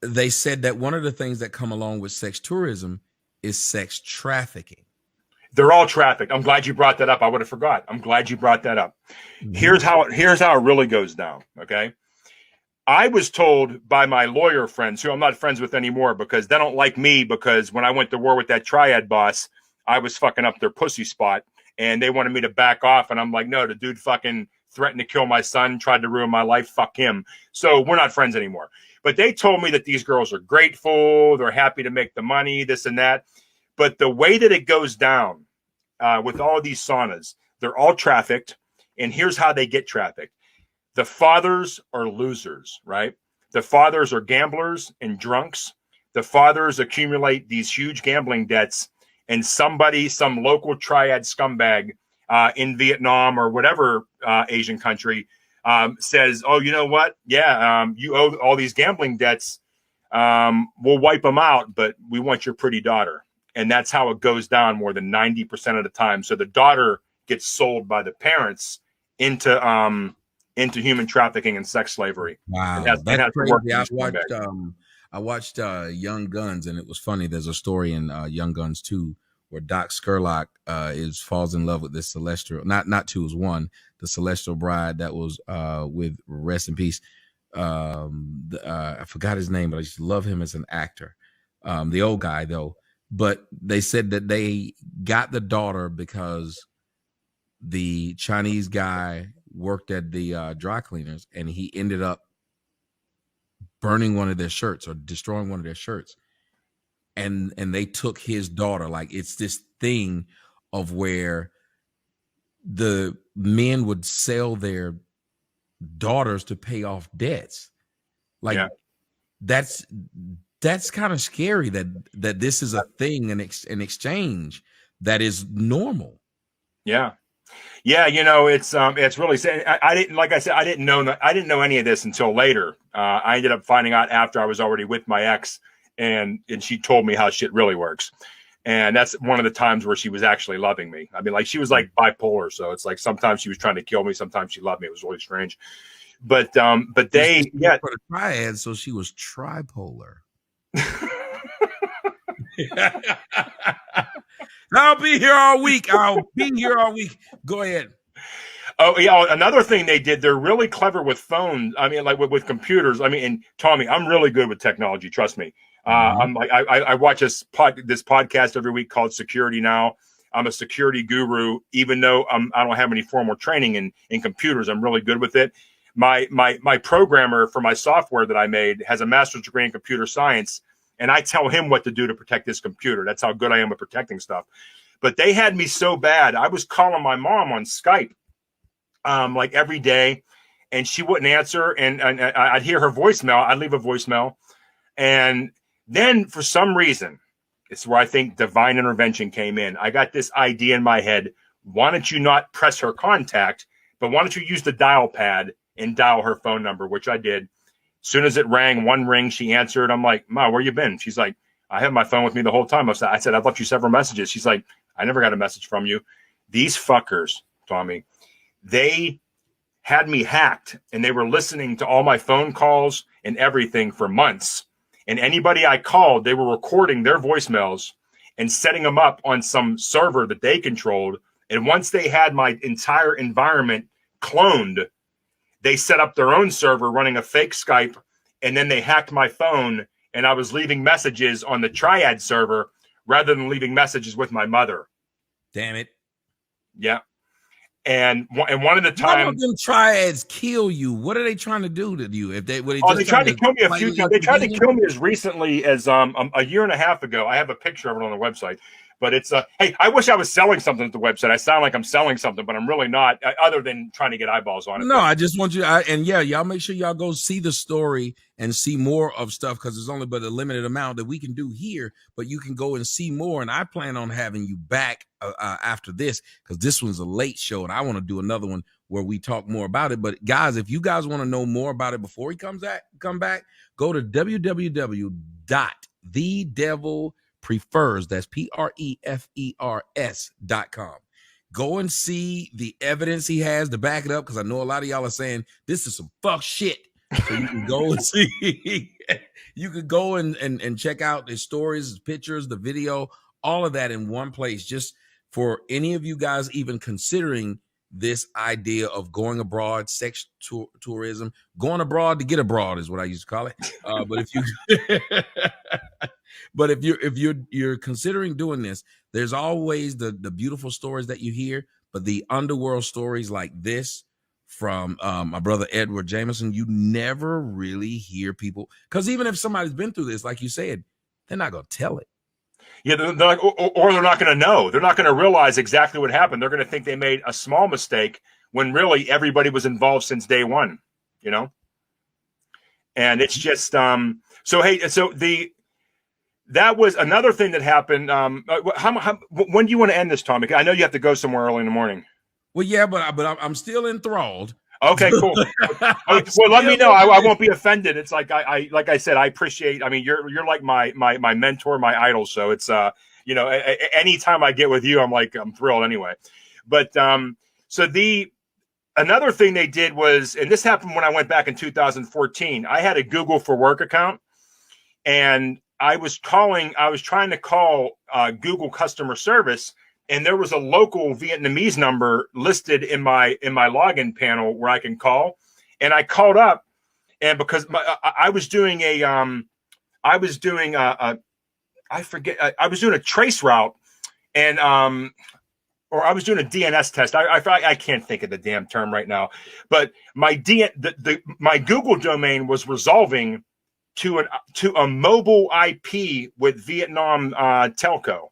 They said that one of the things that come along with sex tourism is sex trafficking. They're all trafficked. I'm glad you brought that up. I would have forgot. I'm glad you brought that up. Here's how it really goes down. Okay. I was told by my lawyer friends, who I'm not friends with anymore, because they don't like me, because when I went to war with that triad boss, I was fucking up their pussy spot, and they wanted me to back off. And I'm like, no, the dude fucking threatened to kill my son, tried to ruin my life. Fuck him. So we're not friends anymore. But they told me that these girls are grateful. They're happy to make the money, this and that. But the way that it goes down with all these saunas, They're all trafficked. And here's how they get trafficked. The fathers are losers, right? The fathers are gamblers and drunks. The fathers accumulate these huge gambling debts, and somebody, some local triad scumbag in Vietnam or whatever Asian country says, oh, you know what? Yeah, you owe all these gambling debts. We'll wipe them out, but we want your pretty daughter. And that's how it goes down more than 90% of the time. So the daughter gets sold by the parents into human trafficking and sex slavery. Wow, that's crazy. I watched Young Guns, and it was funny. There's a story in Young Guns 2 where Doc Skurlock falls in love with this celestial, not two, is one, the celestial bride that was with, rest in peace. I forgot his name, but I just love him as an actor. The old guy though. But they said that they got the daughter because the Chinese guy worked at the dry cleaners, and he ended up burning one of their shirts or destroying one of their shirts. And they took his daughter. Like, it's this thing of where the men would sell their daughters to pay off debts. Like, yeah. That's kind of scary that this is a thing, an exchange that is normal. Yeah. Yeah, it's really sad. I didn't, like I said, I didn't know any of this until later. I ended up finding out after I was already with my ex, and she told me how shit really works. And that's one of the times where she was actually loving me. I mean, like, she was like bipolar, so it's like sometimes she was trying to kill me, sometimes she loved me. It was really strange. But they, yeah, for the triad, so she was tripolar. I'll be here all week. Go ahead. Oh, yeah. Another thing they did, they're really clever with phones. I mean, like with computers. I mean, and Tommy, I'm really good with technology. Trust me. I'm like, I watch this podcast every week called Security Now. I'm a security guru, even though I don't have any formal training in computers. I'm really good with it. My programmer for my software that I made has a master's degree in computer science, and I tell him what to do to protect his computer. That's how good I am at protecting stuff. But they had me so bad. I was calling my mom on Skype like every day, and she wouldn't answer. And I'd hear her voicemail. I'd leave a voicemail. And then for some reason, it's where I think divine intervention came in. I got this idea in my head. Why don't you not press her contact, but why don't you use the dial pad and dial her phone number, which I did. As soon as it rang, one ring, she answered. I'm like, Ma, where you been? She's like, I have my phone with me the whole time. I said, I've left you several messages. She's like, I never got a message from you. These fuckers, Tommy, they had me hacked, and they were listening to all my phone calls and everything for months. And anybody I called, they were recording their voicemails and setting them up on some server that they controlled. And once they had my entire environment cloned, they set up their own server running a fake Skype, and then they hacked my phone, and I was leaving messages on the Triad server rather than leaving messages with my mother. Damn it. Yeah. And one of the times, why don't them Triads kill you? What are they trying to do to you? If they tried to kill me a few times. They tried to kill me as recently as a year and a half ago. I have a picture of it on the website. But it's hey, I wish I was selling something at the website. I sound like I'm selling something, but I'm really not, other than trying to get eyeballs on it. No, I just want you y'all make sure y'all go see the story and see more of stuff, because there's only but a limited amount that we can do here, but you can go and see more. And I plan on having you back after this, because this one's a late show, and I want to do another one where we talk more about it. But guys, if you guys want to know more about it before he come back, go to www.thedevilprefers, that's PREFERS.com. Go and see the evidence he has to back it up, because I know a lot of y'all are saying this is some fuck shit. So you can go and see, you could go and check out his stories, his pictures, the video, all of that in one place. Just for any of you guys even considering this idea of going abroad, sex tourism, going abroad to get abroad is what I used to call it. But if you're considering doing this, there's always the beautiful stories that you hear, but the underworld stories like this from my brother Edward Jameson, you never really hear people, because even if somebody's been through this, like you said, they're not gonna tell it. Yeah, they're like, or they're not going to know. They're not going to realize exactly what happened. They're going to think they made a small mistake when really everybody was involved since day one, you know? And it's just, so, hey, so that was another thing that happened. When do you want to end this, Tommy? I know you have to go somewhere early in the morning. Well, yeah, but I'm still enthralled. Okay, cool. Well, let me know. I won't be offended. It's like like I said, I appreciate. I mean, you're like my mentor, my idol. So it's anytime I get with you, I'm thrilled anyway. But so another thing they did was, and this happened when I went back in 2014. I had a Google for Work account, and I was trying to call Google customer service. And there was a local Vietnamese number listed in my login panel where I can call, and I called up, and because I was doing a trace route, and or I was doing a DNS test. I can't think of the damn term right now, but my Google domain was resolving to a mobile IP with Vietnam telco.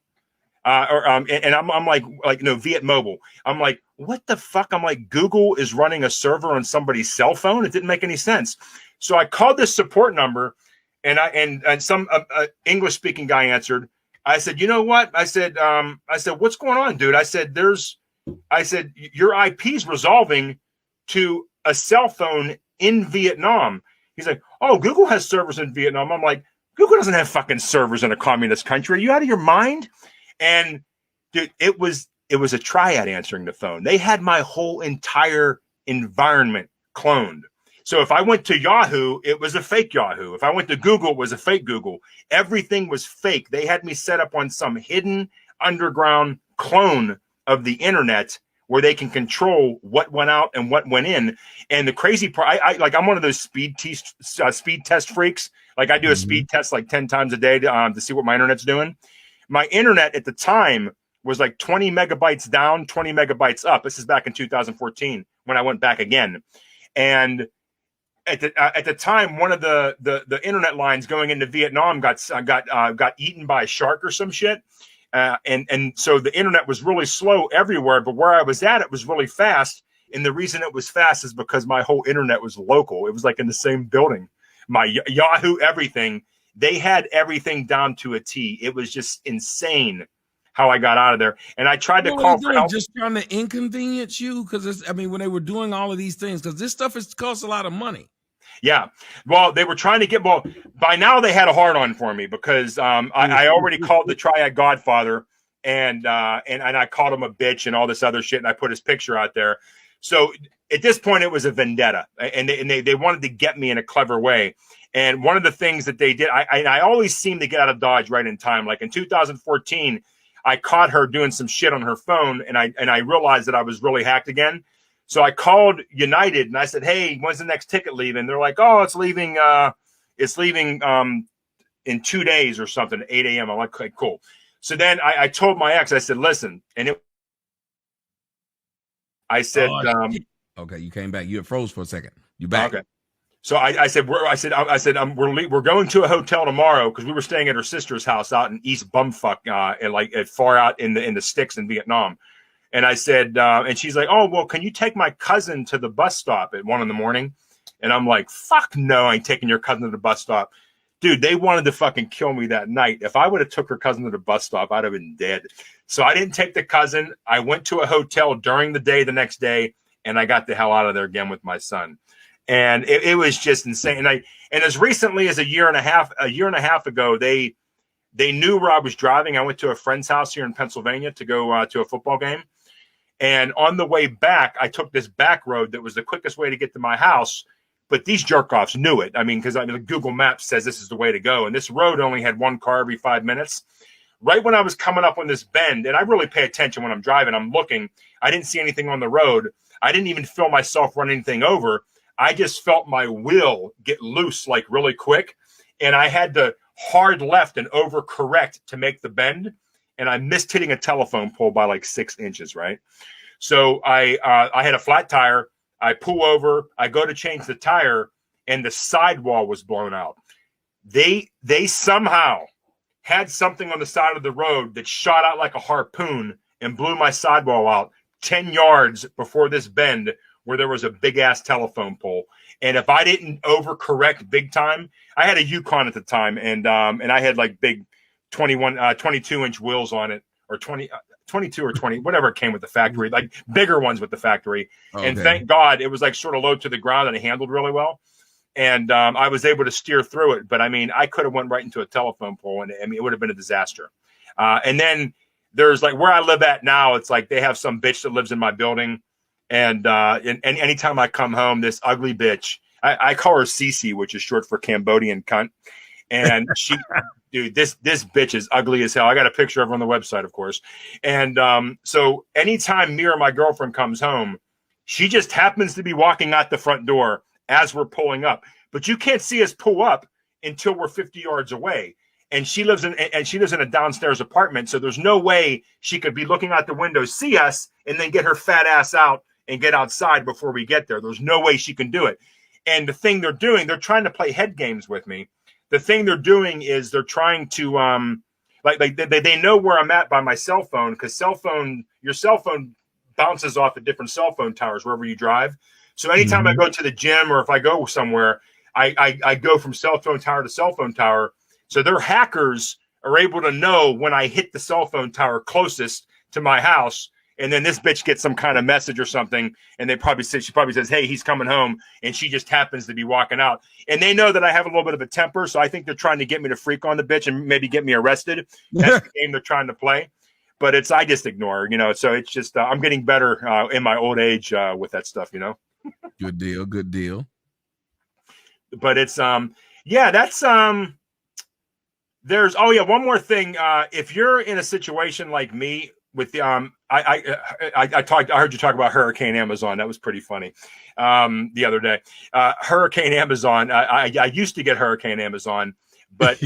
And I'm like no, Viet Mobile. I'm like, what the fuck? I'm like, Google is running a server on somebody's cell phone. It didn't make any sense. So I called this support number, and some English speaking guy answered. I said, you know what? I said, what's going on, dude? I said, your IP's resolving to a cell phone in Vietnam. He's like, oh, Google has servers in Vietnam. I'm like, Google doesn't have fucking servers in a communist country. Are you out of your mind? And dude, it was a triad answering the phone. They had my whole entire environment cloned. So if I went to Yahoo, it was a fake Yahoo. If I went to Google, it was a fake Google. Everything was fake. They had me set up on some hidden underground clone of the internet where they can control what went out and what went in. And the crazy part, I'm one of those speed test freaks. Like I do a speed test like 10 times a day to see what my internet's doing. My internet at the time was like 20 megabytes down, 20 megabytes up. This is back in 2014 when I went back again. And at the time, one of the internet lines going into Vietnam got eaten by a shark or some shit. And so the internet was really slow everywhere, but where I was at, it was really fast. And the reason it was fast is because my whole internet was local. It was like in the same building. My Yahoo, everything. They had everything down to a T. It was just insane how I got out of there. And I tried to call for help. Just trying to inconvenience you because when they were doing all of these things, because this stuff costs a lot of money. Yeah. Well, they were trying to get, by now they had a hard on for me because I already called the Triad Godfather and I called him a bitch and all this other shit. And I put his picture out there. So at this point it was a vendetta and they wanted to get me in a clever way. And one of the things that they did, I always seem to get out of Dodge right in time. Like in 2014, I caught her doing some shit on her phone and I realized that I was really hacked again. So I called United and I said, hey, when's the next ticket leaving? They're like, oh, it's leaving in 2 days or something, at 8 a.m. I'm like, okay, cool. So then I told my ex, I said, listen, and I said, okay, you came back. You had froze for a second. You back. Okay. So I said, we're going to a hotel tomorrow because we were staying at her sister's house out in East Bumfuck, and far out in the sticks in Vietnam. And I said, and she's like, oh, well, can you take my cousin to the bus stop at 1 a.m? And I'm like, fuck no, I ain't taking your cousin to the bus stop. Dude, they wanted to fucking kill me that night. If I would have took her cousin to the bus stop, I'd have been dead. So I didn't take the cousin. I went to a hotel during the day the next day, and I got the hell out of there again with my son. And it was just insane. And as recently as a year and a half ago, they knew where I was driving. I went to a friend's house here in Pennsylvania to go to a football game. And on the way back, I took this back road that was the quickest way to get to my house. But these jerk-offs knew it. I mean, because Google Maps says this is the way to go. And this road only had one car every 5 minutes. Right when I was coming up on this bend, and I really pay attention when I'm driving, I'm looking. I didn't see anything on the road. I didn't even feel myself run anything over. I just felt my wheel get loose like really quick. And I had to hard left and overcorrect to make the bend. And I missed hitting a telephone pole by like 6 inches, right? So I had a flat tire. I pull over. I go to change the tire, and the sidewall was blown out. They somehow had something on the side of the road that shot out like a harpoon and blew my sidewall out 10 yards before this bend where there was a big ass telephone pole. And if I didn't overcorrect big time, I had a Yukon at the time, and I had like big 22-inch wheels on it, or 22 or 20, whatever it came with the factory, like bigger ones with the factory. Okay. And thank God it was like sort of low to the ground and it handled really well. And I was able to steer through it. But I mean, I could have went right into a telephone pole, and I mean, it would have been a disaster. And then there's like where I live at now, it's like they have some bitch that lives in my building. And anytime I come home, this ugly bitch, I call her Cece, which is short for Cambodian cunt. And she, dude, this bitch is ugly as hell. I got a picture of her on the website, of course. And so anytime me or my girlfriend comes home, she just happens to be walking out the front door as we're pulling up. But you can't see us pull up until we're 50 yards away. And she lives in a downstairs apartment, so there's no way she could be looking out the window, see us, and then get her fat ass out and get outside before we get there. There's no way she can do it. And the thing they're doing, they're trying to play head games with me. The thing they're doing is they're trying to they know where I'm at by my cell phone, because your cell phone bounces off at different cell phone towers wherever you drive. So anytime I go to the gym or if I go somewhere, I go from cell phone tower to cell phone tower. So their hackers are able to know when I hit the cell phone tower closest to my house. And then this bitch gets some kind of message or something, and she probably says, hey, he's coming home, and she just happens to be walking out. And they know that I have a little bit of a temper, so I think they're trying to get me to freak on the bitch and maybe get me arrested. That's the game they're trying to play. But I just ignore, so it's just, I'm getting better in my old age with that stuff, Good deal. But it's, that's, there's, one more thing. If you're in a situation like me, with the I heard you talk about Hurricane Amazon. That was pretty funny the other day. Hurricane Amazon. I used to get Hurricane Amazon, but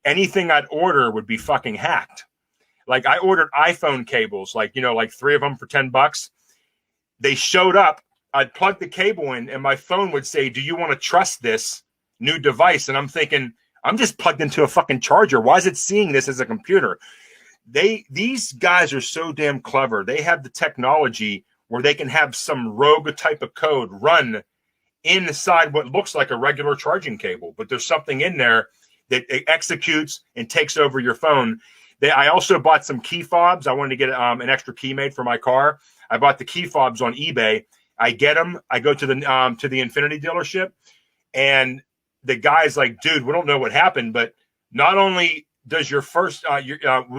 anything I'd order would be fucking hacked. Like I ordered iPhone cables, like 3 of them for $10. They showed up. I'd plug the cable in, and my phone would say, "Do you want to trust this new device?" And I'm thinking, I'm just plugged into a fucking charger. Why is it seeing this as a computer? These guys are so damn clever. They have the technology where they can have some rogue type of code run inside what looks like a regular charging cable, but there's something in there that it executes and takes over your phone. I also bought some key fobs. I wanted to get an extra key made for my car. I bought the key fobs on eBay. I get them. I go to the Infiniti dealership, and the guy's like, "Dude, we don't know what happened, but not only does your first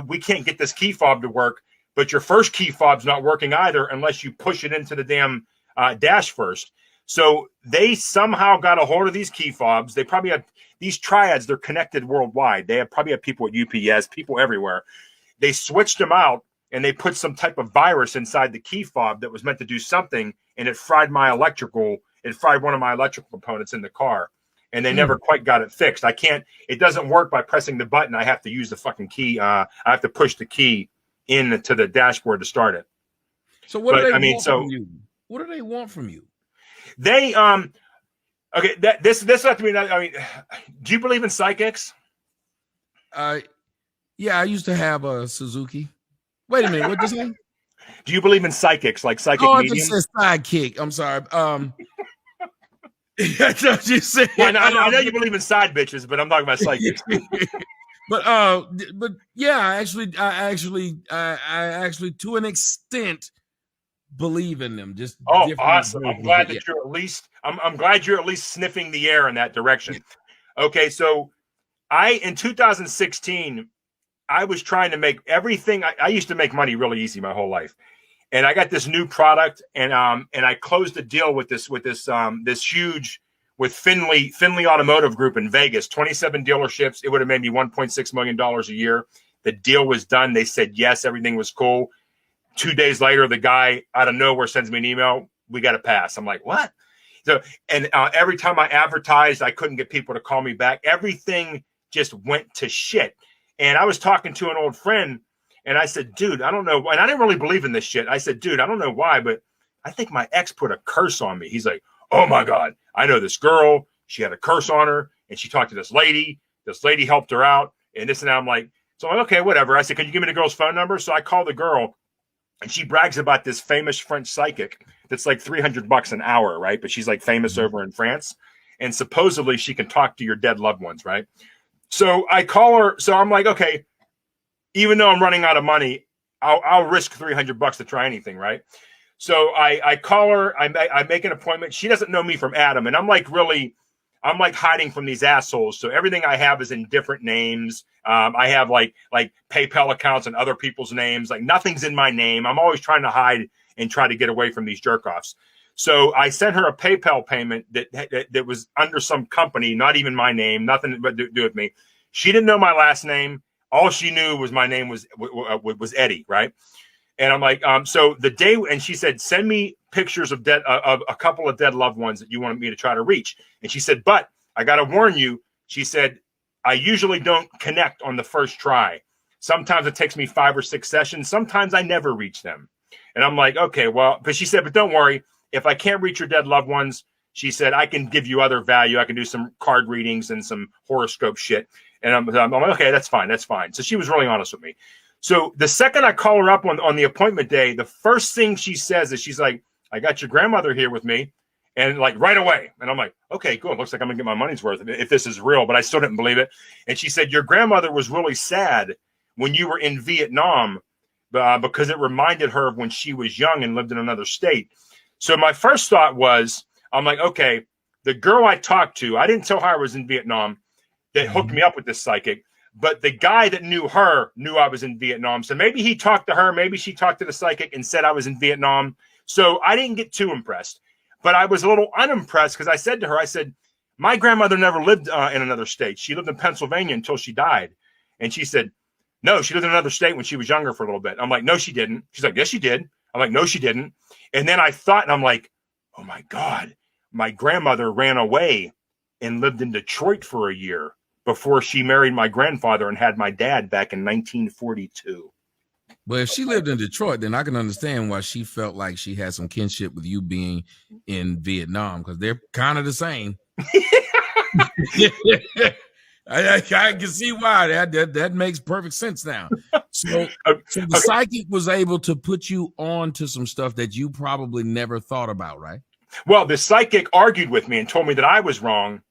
we can't get this key fob to work, but your first key fob's not working either unless you push it into the damn dash first." So they somehow got a hold of these key fobs. They probably have these triads. They're connected worldwide. They probably have people at UPS, people everywhere. They switched them out, and they put some type of virus inside the key fob that was meant to do something, and it fried one of my electrical components in the car. And they never quite got it fixed. It doesn't work by pressing the button. I have to use the fucking key. I have to push the key into the dashboard to start it. So what do they want from you? What do they want from you? They, okay, this has to be, do you believe in psychics? Yeah, I used to have a Suzuki. Wait a minute, what'd you say? Do you believe in psychics, like psychic mediums? Oh, it's a sidekick. I'm sorry. That's what you said. Yeah, I know you believe in side bitches, but I'm talking about psychics. but yeah, I actually to an extent believe in them. Just awesome! I'm glad that you're at least. I'm glad you're at least sniffing the air in that direction. Okay, so in 2016, I was trying to make everything. I used to make money really easy my whole life. And I got this new product, and I closed a deal with this huge with Finley Automotive Group in Vegas, 27 dealerships. It would have made me $1.6 million a year. The deal was done. They said yes, everything was cool. 2 days later, the guy out of nowhere sends me an email. We got to pass. I'm like, what? So, and every time I advertised, I couldn't get people to call me back. Everything just went to shit. And I was talking to an old friend. And I said, dude, I don't know. And I didn't really believe in this shit. I said, dude, I don't know why, but I think my ex put a curse on me. He's like, oh my God, I know this girl. She had a curse on her, and she talked to this lady. This lady helped her out, and this and that. I'm like, So I'm like, okay, whatever. I said, can you give me the girl's phone number? So I call the girl, and she brags about this famous French psychic that's like $300 an hour, right? But she's like famous over in France. And supposedly she can talk to your dead loved ones, right? So I call her. So I'm like, okay, even though I'm running out of money, I'll risk $300 to try anything, right? So I call her. I make an appointment. She doesn't know me from Adam, and I'm like hiding from these assholes. So everything I have is in different names. I have like PayPal accounts and other people's names. Like nothing's in my name. I'm always trying to hide and try to get away from these jerk offs. So I sent her a PayPal payment that was under some company, not even my name, nothing but to do with me. She didn't know my last name. All she knew was my name was Eddie, right? And I'm like, so the day, and she said, send me pictures of a couple of dead loved ones that you wanted me to try to reach. And she said, but I got to warn you. She said, I usually don't connect on the first try. Sometimes it takes me 5 or 6 sessions. Sometimes I never reach them. And I'm like, okay, well, but she said, but don't worry. If I can't reach your dead loved ones, she said, I can give you other value. I can do some card readings and some horoscope shit. And I'm like, okay, that's fine. That's fine. So she was really honest with me. So the second I call her up on the appointment day, the first thing she says is she's like, I got your grandmother here with me. And like right away. And I'm like, okay, cool. Looks like I'm gonna get my money's worth if this is real, but I still didn't believe it. And she said, your grandmother was really sad when you were in Vietnam because it reminded her of when she was young and lived in another state. So my first thought was, I'm like, okay, the girl I talked to, I didn't tell her I was in Vietnam that hooked me up with this psychic, but the guy that knew her knew I was in Vietnam. So maybe he talked to her, maybe she talked to the psychic and said I was in Vietnam. So I didn't get too impressed, but I was a little unimpressed because I said to her, I said, my grandmother never lived in another state. She lived in Pennsylvania until she died. And she said, no, she lived in another state when she was younger for a little bit. I'm like, no, she didn't. She's like, yes, she did. I'm like, no, she didn't. And then I thought, and I'm like, oh my God, my grandmother ran away and lived in Detroit for a year before she married my grandfather and had my dad back in 1942. But if she lived in Detroit, then I can understand why she felt like she had some kinship with you being in Vietnam, because they're kind of the same. I can see why that makes perfect sense now. So the psychic was able to put you on to some stuff that you probably never thought about, right? Well, the psychic argued with me and told me that I was wrong,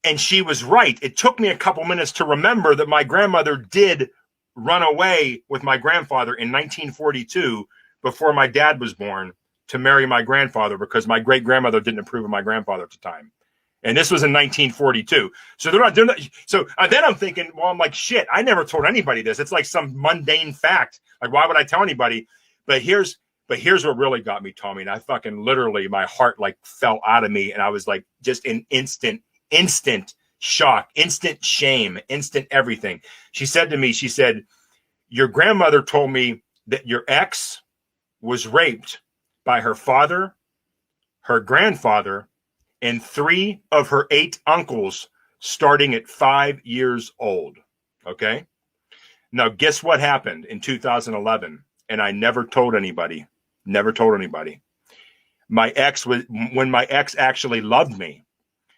and she was right. It took me a couple minutes to remember that my grandmother did run away with my grandfather in 1942 before my dad was born to marry my grandfather because my great grandmother didn't approve of my grandfather at the time. And this was in 1942. So they're not doing that. So then I'm thinking, well, I'm like, shit, I never told anybody this. It's like some mundane fact. Like, why would I tell anybody? But here's what really got me, Tommy. And I fucking literally, my heart like fell out of me. And I was like, just in instant shock, instant shame, instant everything. She said to me, she said, your grandmother told me that your ex was raped by her father, her grandfather, and 3 of her 8 uncles starting at 5 years old. Okay. Now, guess what happened in 2011? And I never told anybody. My ex when my ex actually loved me,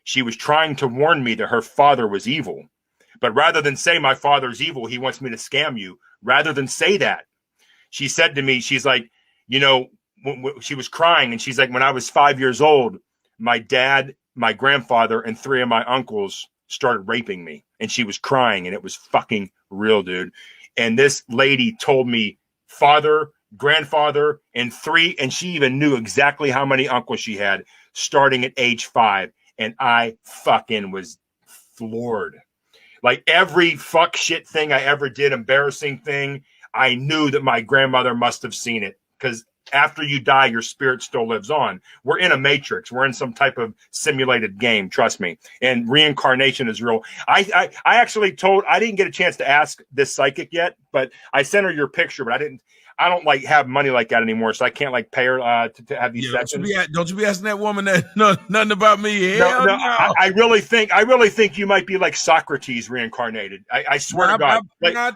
she was trying to warn me that her father was evil. But rather than say my father's evil, he wants me to scam you. Rather than say that, she said to me, she's like, you know, she was crying. And she's like, when I was 5 years old, my dad, my grandfather, and 3 of my uncles started raping me. And she was crying, and it was fucking real, dude. And this lady told me father, grandfather, and 3, and she even knew exactly how many uncles she had starting at age 5. And I fucking was floored. Like every fuck shit thing I ever did, embarrassing thing, I knew that my grandmother must have seen it, because after you die, your spirit still lives on. We're in a matrix. We're in some type of simulated game. Trust me. And reincarnation is real. I actually I didn't get a chance to ask this psychic yet, but I sent her your picture, but I don't like have money like that anymore. So I can't like pay her to have these sessions. Don't you be asking that woman that nothing about me. Hell no. I really think you might be like Socrates reincarnated. I swear to God.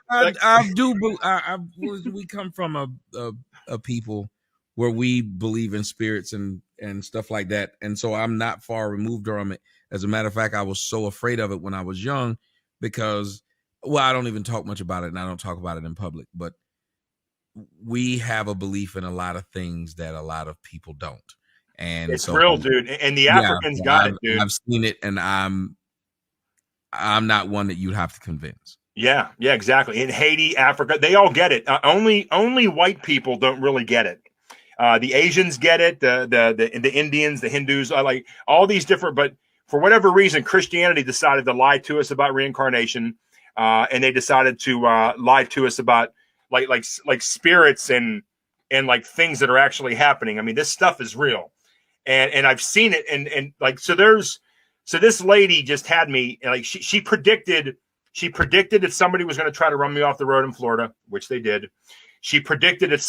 We come from a people where we believe in spirits and stuff like that. And so I'm not far removed from it. As a matter of fact, I was so afraid of it when I was young because well, I don't even talk much about it, and I don't talk about it in public, but we have a belief in a lot of things that a lot of people don't. And It's so, real, dude. And the yeah, Africans got it, dude. I've seen it, and I'm not one that you'd have to convince. Yeah, exactly. In Haiti, Africa, they all get it. Only white people don't really get it. The Asians get it. The Indians, the Hindus, like all these different. But for whatever reason, Christianity decided to lie to us about reincarnation, and they decided to lie to us about like spirits and like things that are actually happening. I mean, this stuff is real, and I've seen it. And like so this lady just had me, like she predicted that somebody was going to try to run me off the road in Florida, which they did. She predicted that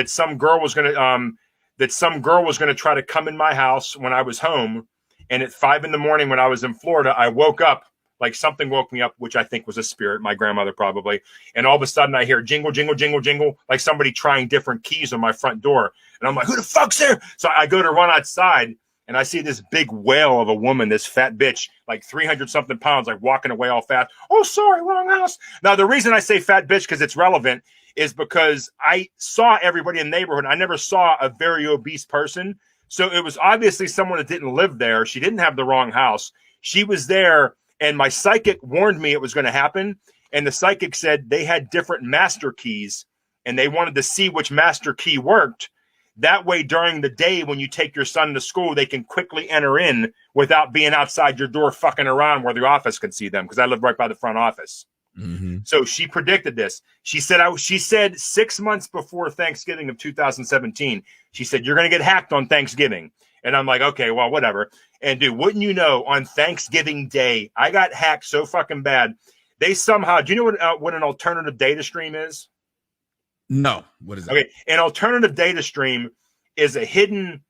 some girl was going to try to come in my house when I was home. And at 5 a.m. when I was in Florida, I woke up, like something woke me up, which I think was a spirit, my grandmother probably. And all of a sudden I hear jingle, jingle, jingle, jingle, like somebody trying different keys on my front door. And I'm like, who the fuck's there? So I go to run outside. And I see this big whale of a woman, this fat bitch, like 300 something pounds, like walking away all fast. Oh, sorry, wrong house. Now, the reason I say fat bitch, because it's relevant, is because I saw everybody in the neighborhood. I never saw a very obese person. So it was obviously someone that didn't live there. She didn't have the wrong house. She was there, and my psychic warned me it was going to happen. And the psychic said they had different master keys, and they wanted to see which master key worked. That way, during the day when you take your son to school, they can quickly enter in without being outside your door fucking around where the office can see them, because I live right by the front office. Mm-hmm. So she predicted this. She said 6 months before Thanksgiving of 2017, she said, you're going to get hacked on Thanksgiving. And I'm like, okay, well, whatever. And dude, wouldn't you know, on Thanksgiving Day, I got hacked so fucking bad. They somehow, do you know what an alternative data stream is? No. What is that? Okay. An alternative data stream is hidden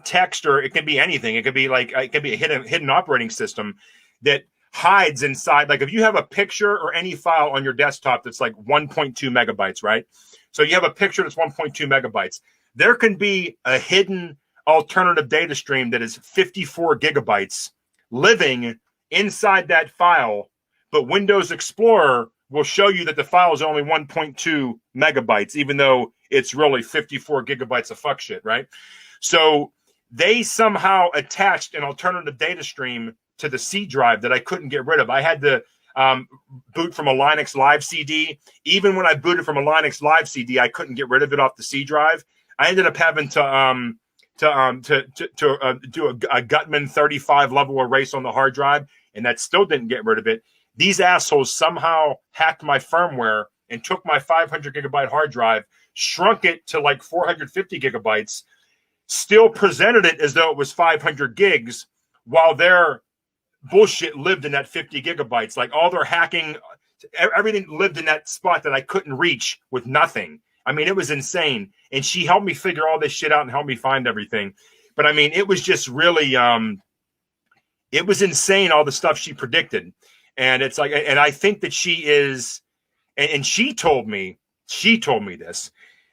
text, or it can be anything. It could be a hidden operating system that hides inside. Like if you have a picture or any file on your desktop that's like 1.2 megabytes, right? So you have a picture that's 1.2 megabytes. There can be a hidden alternative data stream that is 54 gigabytes living inside that file, but Windows Explorer will show you that the file is only 1.2 megabytes, even though it's really 54 gigabytes of fuck shit, right? So they somehow attached an alternative data stream to the C drive that I couldn't get rid of. I had to boot from a Linux Live CD. Even when I booted from a Linux Live CD, I couldn't get rid of it off the C drive. I ended up having to do a Gutman 35 level erase on the hard drive, and that still didn't get rid of it. These assholes somehow hacked my firmware and took my 500 gigabyte hard drive, shrunk it to like 450 gigabytes, still presented it as though it was 500 gigs, while their bullshit lived in that 50 gigabytes. Like all their hacking, everything lived in that spot that I couldn't reach with nothing. I mean, it was insane. And she helped me figure all this shit out and help me find everything. But I mean, it was just really, it was insane, all the stuff she predicted. And it's like, and I think that she is, and she told me this.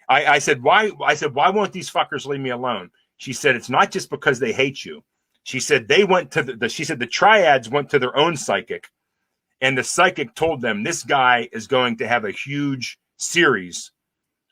I said, why won't these fuckers leave me alone? She said, it's not just because they hate you. She said, they went to she said the triads went to their own psychic, and the psychic told them this guy is going to have a huge series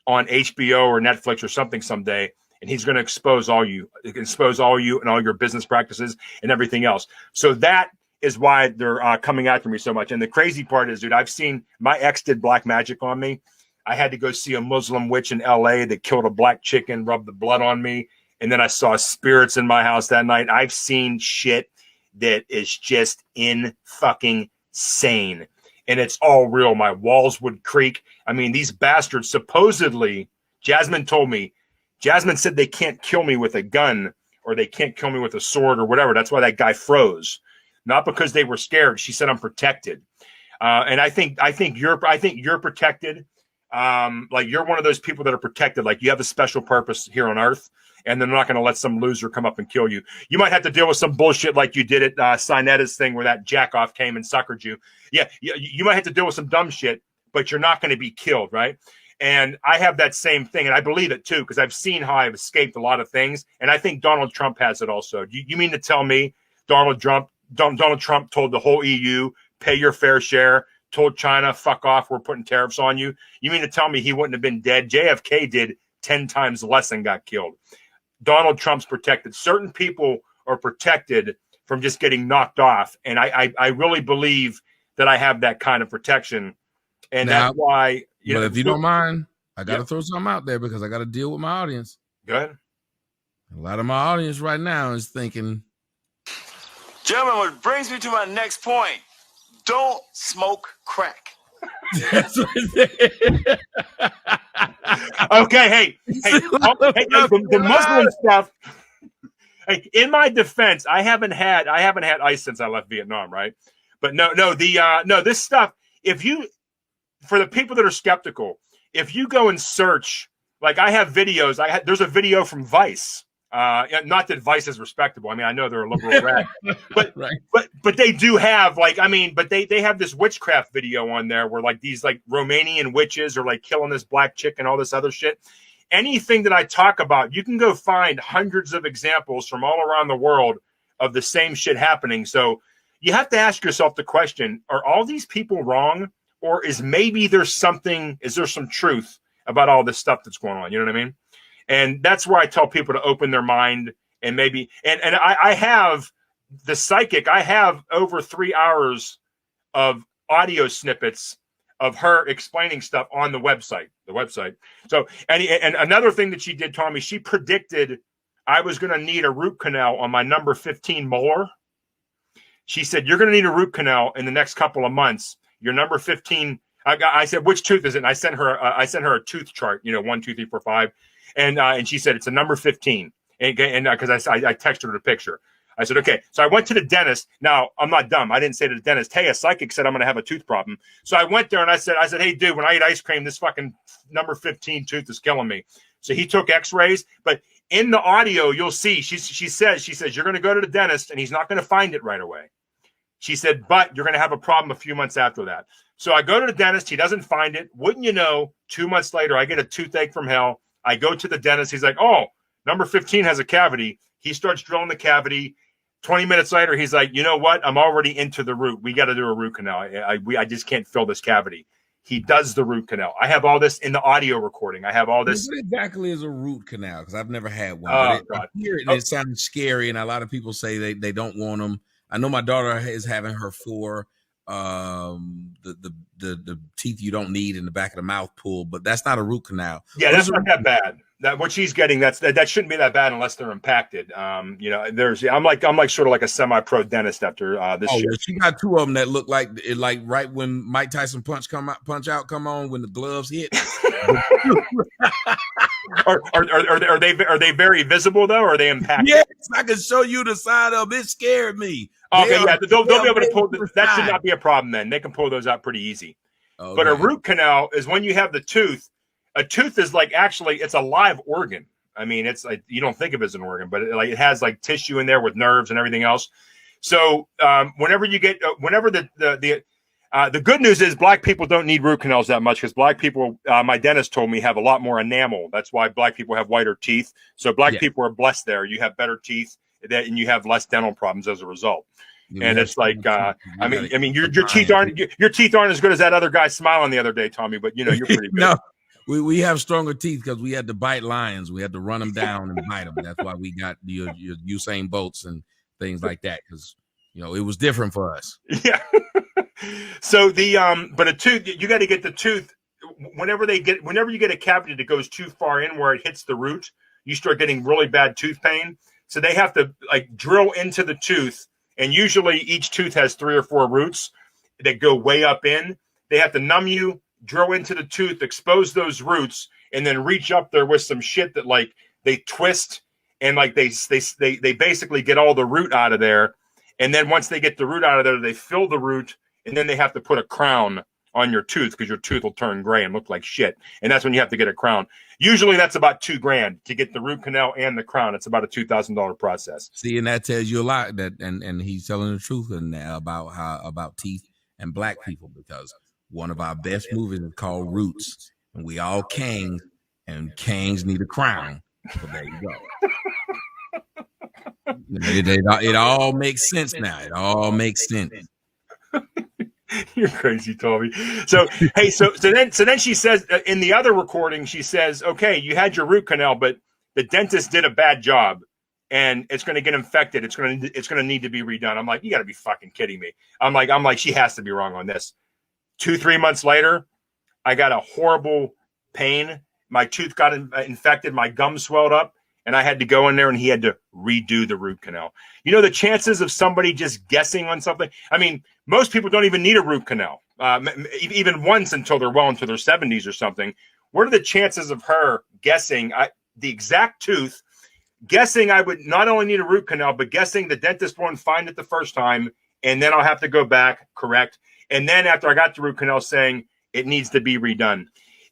on HBO or Netflix or something someday, and he's going to expose all you and all your business practices and everything else. So that is why they're coming after me so much. And the crazy part is, dude, I've seen my ex did black magic on me. I had to go see a Muslim witch in LA that killed a black chicken, rubbed the blood on me. And then I saw spirits in my house that night. I've seen shit that is just in fucking sane. And it's all real. My walls would creak. I mean, these bastards supposedly, Jasmine said they can't kill me with a gun, or they can't kill me with a sword or whatever. That's why that guy froze. Not because they were scared. She said I'm protected. And I think you're protected. Like you're one of those people that are protected. Like you have a special purpose here on Earth, and they're not going to let some loser come up and kill you. You might have to deal with some bullshit like you did at Sinetta's thing where that jackoff came and suckered you. Yeah, you might have to deal with some dumb shit, but you're not going to be killed, right? And I have that same thing, and I believe it too, because I've seen how I've escaped a lot of things, and I think Donald Trump has it also. You mean to tell me Donald Trump told the whole EU, pay your fair share, told China, fuck off, we're putting tariffs on you. You mean to tell me he wouldn't have been dead? JFK did 10 times less and got killed. Donald Trump's protected. Certain people are protected from just getting knocked off. And I really believe that I have that kind of protection. And now, that's why, but if you don't mind, I got to throw something out there because I got to deal with my audience. Go ahead. A lot of my audience right now is thinking, gentlemen, what brings me to my next point, don't smoke crack. That's what okay, the Muslim stuff. Hey, in my defense, I haven't had ice since I left Vietnam, right? But no, this stuff. For the people that are skeptical, if you go and search, like I have videos, there's a video from Vice. Not that Vice is respectable. I mean, I know they're a liberal rag, but right. but they do have they have this witchcraft video on there where like these like Romanian witches are like killing this black chick and all this other shit. Anything that I talk about, you can go find hundreds of examples from all around the world of the same shit happening. So you have to ask yourself the question: are all these people wrong, or is there some truth about all this stuff that's going on? You know what I mean? And that's where I tell people to open their mind and maybe, and I have the psychic, I have over 3 hours of audio snippets of her explaining stuff on the website. So, and another thing that she did, Tommy, she predicted I was going to need a root canal on my number 15 molar. She said, you're going to need a root canal in the next couple of months. Your number 15, I said, which tooth is it? And I sent her a tooth chart, 1, 2, 3, 4, 5. And she said, it's a number 15. And because I texted her the picture. I said, okay. So I went to the dentist. Now, I'm not dumb. I didn't say to the dentist, hey, a psychic said I'm going to have a tooth problem. So I went there and I said, hey, dude, when I eat ice cream, this fucking number 15 tooth is killing me. So he took x-rays. But in the audio, you'll see, she says, you're going to go to the dentist and he's not going to find it right away. She said, but you're going to have a problem a few months after that. So I go to the dentist. He doesn't find it. Wouldn't you know, 2 months later, I get a toothache from hell. I go to the dentist. He's like, oh, number 15 has a cavity. He starts drilling the cavity. 20 minutes later, he's like, you know what? I'm already into the root. We got to do a root canal. I just can't fill this cavity. He does the root canal. I have all this in the audio recording. I have all this. What exactly is a root canal? Because I've never had one. Oh, I hear it, and it sounds scary, and a lot of people say they don't want them. I know my daughter is having her for the teeth you don't need in the back of the mouth pulled, but that's not a root canal. Yeah, that's not that bad. That what she's getting, that shouldn't be that bad unless they're impacted. I'm like sort of like a semi-pro dentist after this. Oh, she got 2 of them that look like it, like right when Mike Tyson punch out come on when the gloves hit. Are they very visible though, or are they impacted? Yes, I can show you the side of it. Scared me. Okay, they'll be able to pull that. Should not be a problem then. They can pull those out pretty easy. Okay. But a root canal is when you have the tooth. A tooth is like it's a live organ. I mean, it's like you don't think of it as an organ, but it has like tissue in there with nerves and everything else. So whenever the good news is black people don't need root canals that much because black people, my dentist told me, have a lot more enamel. That's why black people have whiter teeth. So black people are blessed there. You have better teeth and you have less dental problems as a result. And it's like, your teeth aren't as good as that other guy smiling the other day, Tommy. But you're pretty good. No. We have stronger teeth because we had to bite lions. We had to run them down and bite them. That's why we got your Usain Bolts and things like that because it was different for us. Yeah. So but a tooth, you got to get the tooth. Whenever you get a cavity that goes too far in where it hits the root, you start getting really bad tooth pain. So they have to like drill into the tooth, and usually each tooth has 3 or 4 roots that go way up in. They have to numb you, drill into the tooth, expose those roots, and then reach up there with some shit that like they twist and like they basically get all the root out of there. And then once they get the root out of there, they fill the root, and then they have to put a crown on your tooth because your tooth will turn gray and look like shit. And that's when you have to get a crown. Usually that's about $2,000 to get the root canal and the crown. It's about a $2,000 process. See, and that tells you a lot and he's telling the truth about teeth and black people because one of our best movies is called Roots, and we all kings, and kings need a crown. So there you go. It all makes sense now. It all makes sense. You're crazy, Toby. So hey, so then she says in the other recording, she says, okay, you had your root canal, but the dentist did a bad job, and it's going to get infected. It's going to need to be redone. I'm like, you got to be fucking kidding me. I'm like, she has to be wrong on this. 2-3 months later, I got a horrible pain. My tooth got infected. My gum swelled up, and I had to go in there, and he had to redo the root canal. You know, the chances of somebody just guessing on something. I mean, most people don't even need a root canal, even once until they're well into their 70s or something. What are the chances of her guessing the exact tooth, guessing I would not only need a root canal, but guessing the dentist won't find it the first time, and then I'll have to go back, correct, and then after I got the root canal saying it needs to be redone.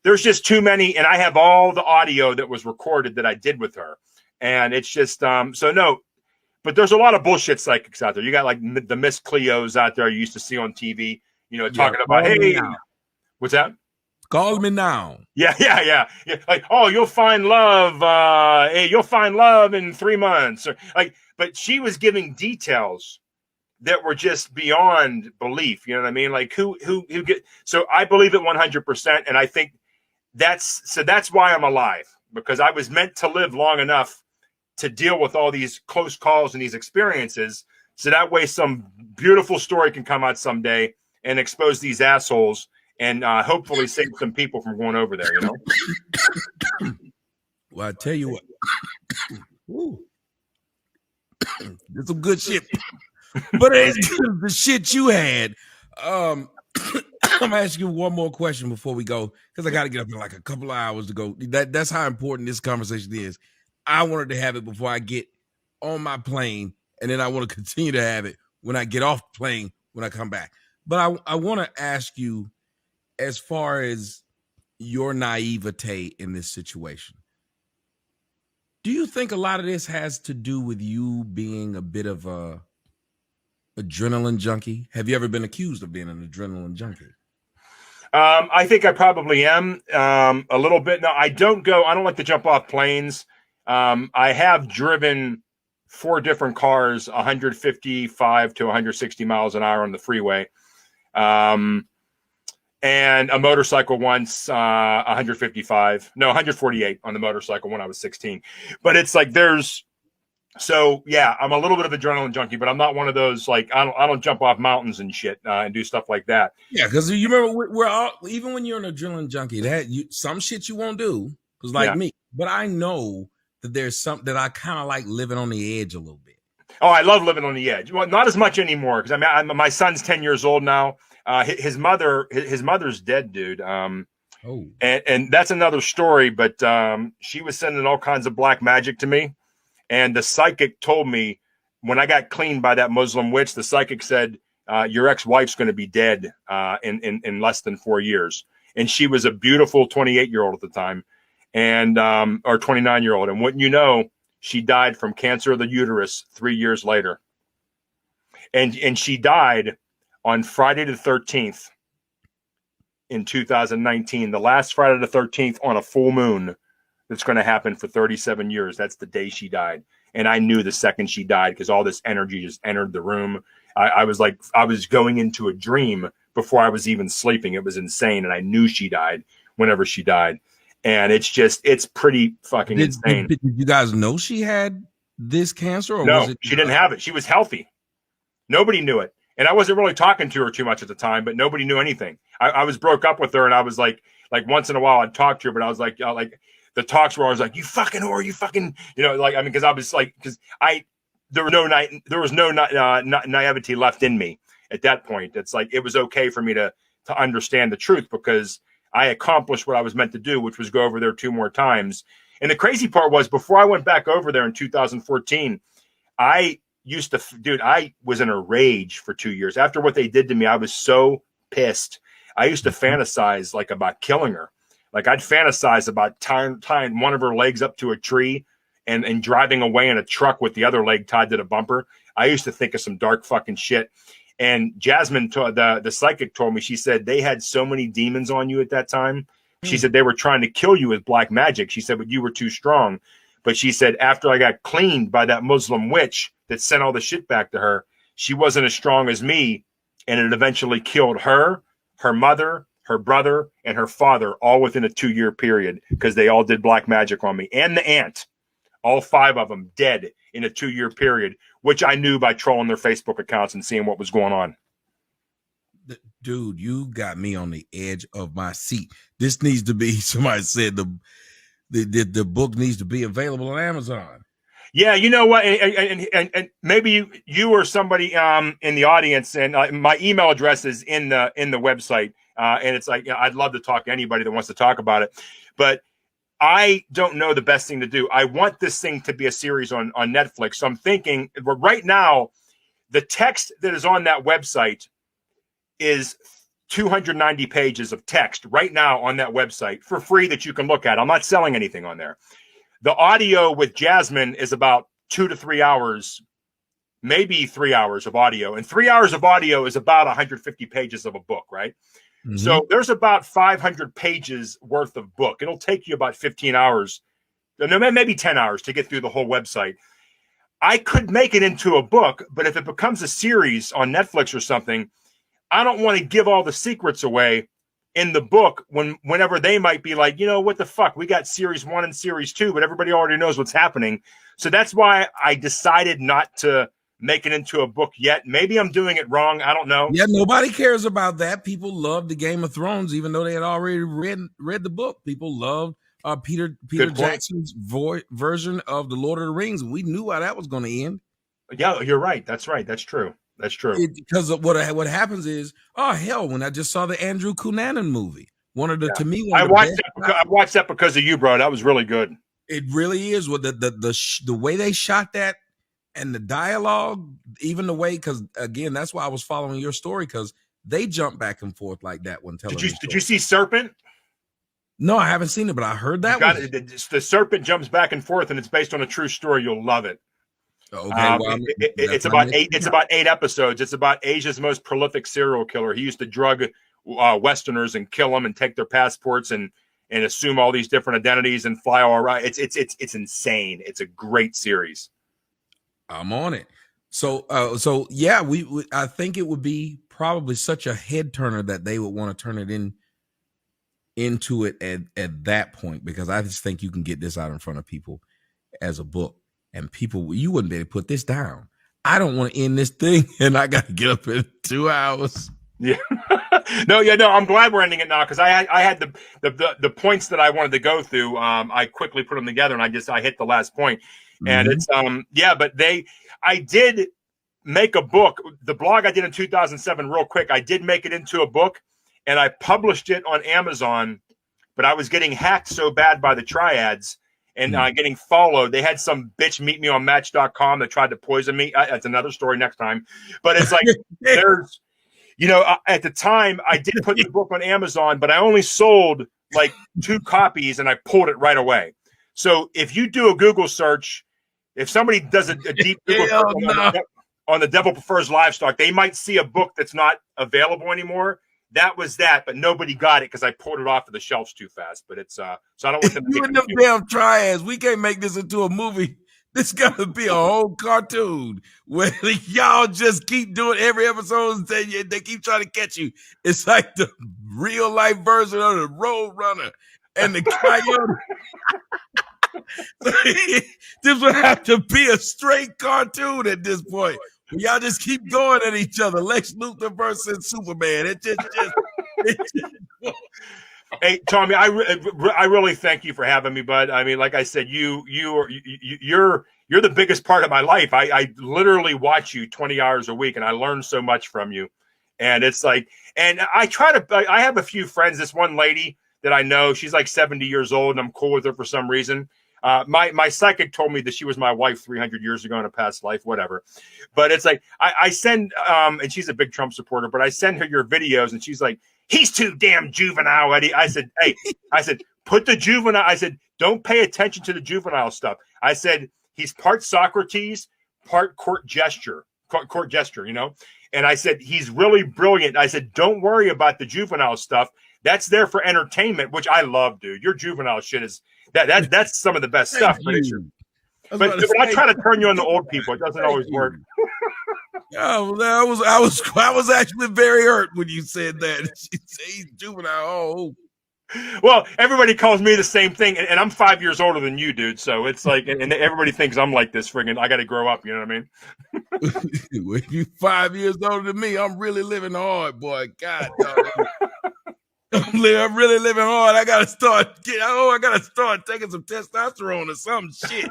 There's just too many, and I have all the audio that was recorded that I did with her, and it's just so no. But there's a lot of bullshit psychics out there. You got like the Miss Cleos out there you used to see on TV, you know, talking about, hey, what's that? Call me now. Yeah. Like, oh, you'll find love. Hey, you'll find love in 3 months. Or, like, but she was giving details that were just beyond belief. You know what I mean? Like, who get? So I believe it 100%, and I think that's why I'm alive, because I was meant to live long enough to deal with all these close calls and these experiences, so that way some beautiful story can come out someday and expose these assholes and hopefully save some people from going over there, you know? Well, I tell you what. There's some good shit. But the shit you had, I'm gonna ask you one more question before we go, because I got to get up in like a couple of hours to go. That's how important this conversation is. I wanted to have it before I get on my plane, and then I want to continue to have it when I get off the plane when I come back. But I want to ask you, as far as your naivete in this situation, do you think a lot of this has to do with you being a bit of a adrenaline junkie? Have you ever been accused of being an adrenaline junkie? I think I probably am a little bit. No, I don't like to jump off planes. I have driven 4 different cars, 155 to 160 miles an hour on the freeway. And a motorcycle once, 148 on the motorcycle when I was 16. But it's like so yeah, I'm a little bit of adrenaline junkie, but I'm not one of those, like, I don't jump off mountains and shit and do stuff like that. Yeah, because you remember, we're all, even when you're an adrenaline junkie, some shit you won't do, because me. But I know that there's something that I kind of like living on the edge a little bit. Oh, I love living on the edge. Well, not as much anymore, because my son's 10 years old now. His mother's dead, dude. And that's another story. But she was sending all kinds of black magic to me, and the psychic told me when I got cleaned by that Muslim witch, the psychic said, your ex-wife's going to be dead in less than 4 years. And she was a beautiful 28-year-old at the time, and or 29-year-old. And wouldn't you know, she died from cancer of the uterus 3 years later. And she died on Friday the 13th in 2019, the last Friday the 13th on a full moon that's going to happen for 37 years. That's the day she died. And I knew the second she died, because all this energy just entered the room. I was like, I was going into a dream before I was even sleeping. It was insane. And I knew she died whenever she died. And it's pretty fucking insane. Did you guys know she had this cancer? Or no, she didn't have it. She was healthy. Nobody knew it. And I wasn't really talking to her too much at the time, but nobody knew anything. I was broke up with her, and I was like once in a while I'd talk to her, but I was like the talks were always like, you fucking whore, you fucking, you know, like, I mean, because I was like, because there was no naivety left in me at that point. It's like, it was okay for me to understand the truth, because I accomplished what I was meant to do, which was go over there 2 more times. And the crazy part was, before I went back over there in 2014, I was in a rage for 2 years. After what they did to me, I was so pissed. I used to fantasize like about killing her. Like, I'd fantasize about tying one of her legs up to a tree and driving away in a truck with the other leg tied to the bumper. I used to think of some dark fucking shit. And Jasmine, the psychic, told me, she said they had so many demons on you at that time. She said they were trying to kill you with black magic. She said, but you were too strong. But she said, after I got cleaned by that Muslim witch that sent all the shit back to her, she wasn't as strong as me. and it eventually killed her, her mother, her brother, and her father, all within a 2-year period, because they all did black magic on me. And the aunt, all 5 of them dead in a 2-year period, which I knew by trolling their Facebook accounts and seeing what was going on. Dude, you got me on the edge of my seat. This needs to be, somebody said the book needs to be available on Amazon. Yeah, you know what, and maybe you or somebody in the audience, and my email address is in the website, and it's like, I'd love to talk to anybody that wants to talk about it, but I don't know the best thing to do. I want this thing to be a series on Netflix, so I'm thinking right now the text that is on that website is 290 pages of text right now on that website for free that you can look at. I'm not selling anything on there. The audio with Jasmine is about 2 to 3 hours, maybe 3 hours of audio. And 3 hours of audio is about 150 pages of a book, right? Mm-hmm. So there's about 500 pages worth of book. It'll take you about 15 hours, maybe 10 hours to get through the whole website. I could make it into a book, but if it becomes a series on Netflix or something, I don't want to give all the secrets away in the book whenever they might be like, you know, what the fuck? We got series 1 and series 2, but everybody already knows what's happening. So that's why I decided not to make it into a book yet. Maybe I'm doing it wrong. I don't know. Yeah, nobody cares about that. People love the Game of Thrones, even though they had already read the book. People loved Peter Jackson's version of the Lord of the Rings. We knew how that was going to end. Yeah, you're right. That's right. That's true. That's true. Because what happens is, oh hell, when I just saw the Andrew Cunanan movie, to me, I watched that because of you, bro. That was really good. It really is. With the way they shot that and the dialogue, even the way, because again, that's why I was following your story, because they jump back and forth like that when telling. Did you see Serpent? No, I haven't seen it, but I heard that the Serpent jumps back and forth, and it's based on a true story. You'll love it. Okay, it's about 8 episodes. It's about Asia's most prolific serial killer. He used to drug Westerners and kill them and take their passports and assume all these different identities and fly all around. It's insane. It's a great series. I'm on it. So yeah, I think it would be probably such a head turner that they would want to turn it into it at that point, because I just think you can get this out in front of people as a book. And people, you wouldn't be able to put this down. I don't want to end this thing, and I got to get up in 2 hours. Yeah, no. I'm glad we're ending it now, because I had the points that I wanted to go through. I quickly put them together, and I hit the last point. And it's but I did make a book. The blog I did in 2007, real quick. I did make it into a book, and I published it on Amazon. But I was getting hacked so bad by the triads. And getting followed. They had some bitch meet me on Match.com that tried to poison me. That's another story next time. But it's like there's, at the time I did put the book on Amazon, but I only sold like 2 copies, and I pulled it right away. So if you do a Google search, if somebody does a deep Google search on the Devil Prefers Livestock, they might see a book that's not available anymore. That was that, but nobody got it because I pulled it off of the shelves too fast. But it's so I don't want them to you and them damn triads. We can't make this into a movie. This got to be a whole cartoon where y'all just keep doing every episode and they keep trying to catch you. It's like the real life version of the Road Runner and the Coyote. This would have to be a straight cartoon at this point. Y'all just keep going at each other. Lex Luthor versus Superman. It just Hey, Tommy, I really thank you for having me, bud. I mean, like I said, you're the biggest part of my life. I literally watch you 20 hours a week, and I learn so much from you. And it's like, and I have a few friends. This one lady that I know, she's like 70 years old, and I'm cool with her for some reason. My psychic told me that she was my wife 300 years ago in a past life, whatever. But it's like, I send, and she's a big Trump supporter, but I send her your videos, and she's like, he's too damn juvenile, Eddie. I said, hey, put the juvenile. I said, don't pay attention to the juvenile stuff. I said, he's part Socrates, part court gesture, And I said, he's really brilliant. I said, don't worry about the juvenile stuff. That's there for entertainment, which I love, dude. Your juvenile shit is that's some of the best stuff. But I try to turn you on to old people. It doesn't always work. Oh, I was actually very hurt when you said that. She said he's juvenile. Oh, Well, everybody calls me the same thing, and I'm 5 years older than you, dude. So it's like, and everybody thinks I'm like this. Friggin', I got to grow up. You know what I mean? when you 5 years older than me, I'm really living hard, boy. God, dog. I'm really living hard. I gotta start taking some testosterone or some shit.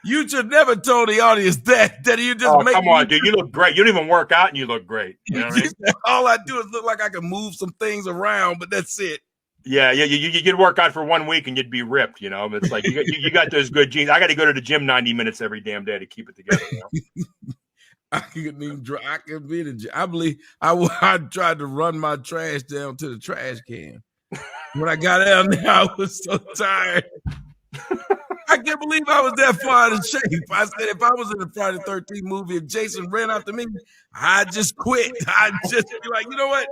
You should never tell the audience that you just Oh, make come on, dude. You look great. You don't even work out, and you look great. You know what I mean? All I do is look like I can move some things around, but that's it. Yeah. You could work out for 1 week and you'd be ripped. You know, it's like you got those good genes. I got to go to the gym 90 minutes every damn day to keep it together. You know? I couldn't even. I can be the gym. I believe I tried to run my trash down to the trash can. When I got out there, I was so tired. I can't believe I was that far out of shape. I said if I was in the Friday the 13th movie, if Jason ran after me, I'd just quit. I'd just be like, you know what?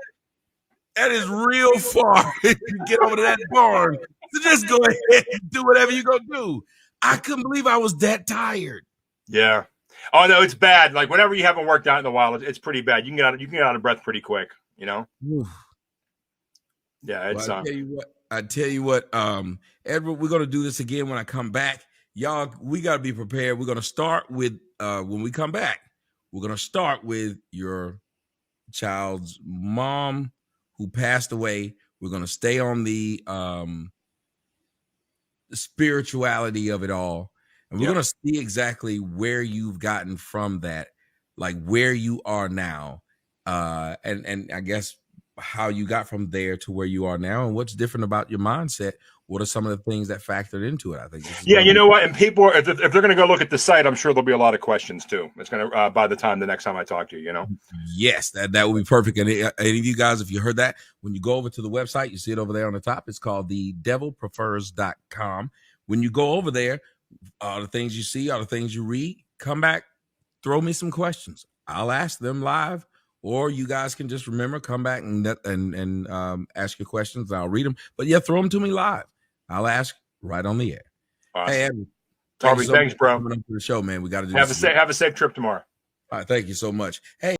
That is real far to get over to that barn. So just go ahead and do whatever you're going to do. I couldn't believe I was that tired. Yeah. Oh, no, it's bad. Like, whenever you haven't worked out in a while, it's pretty bad. You can get out of breath pretty quick, you know? Oof. Yeah, it's Well, I tell you what, Edward, we're gonna do this again when I come back. Y'all, we gotta be prepared. We're gonna start with when we come back, we're gonna start with your child's mom who passed away. We're gonna stay on the spirituality of it all. And we're gonna see exactly where you've gotten from that, like where you are now. And I guess how you got from there to where you are now and what's different about your mindset. What are some of the things that factored into it? I think. You know what? And people, if they're going to go look at the site, I'm sure there'll be a lot of questions too. It's going to, by the next time I talk to you, you know? Yes, that would be perfect. And any of you guys, if you heard that, when you go over to the website, you see it over there on the top. It's called thedevilprefers.com. When you go over there, all the things you see, all the things you read, come back, throw me some questions. I'll ask them live. Or you guys can just remember, come back and ask your questions. I'll read them. But yeah, throw them to me live. I'll ask right on the air. Awesome. Hey, Edward, thanks, bro. Coming up to the show, man. We got to do have a safe trip tomorrow. All right, thank you so much. Hey.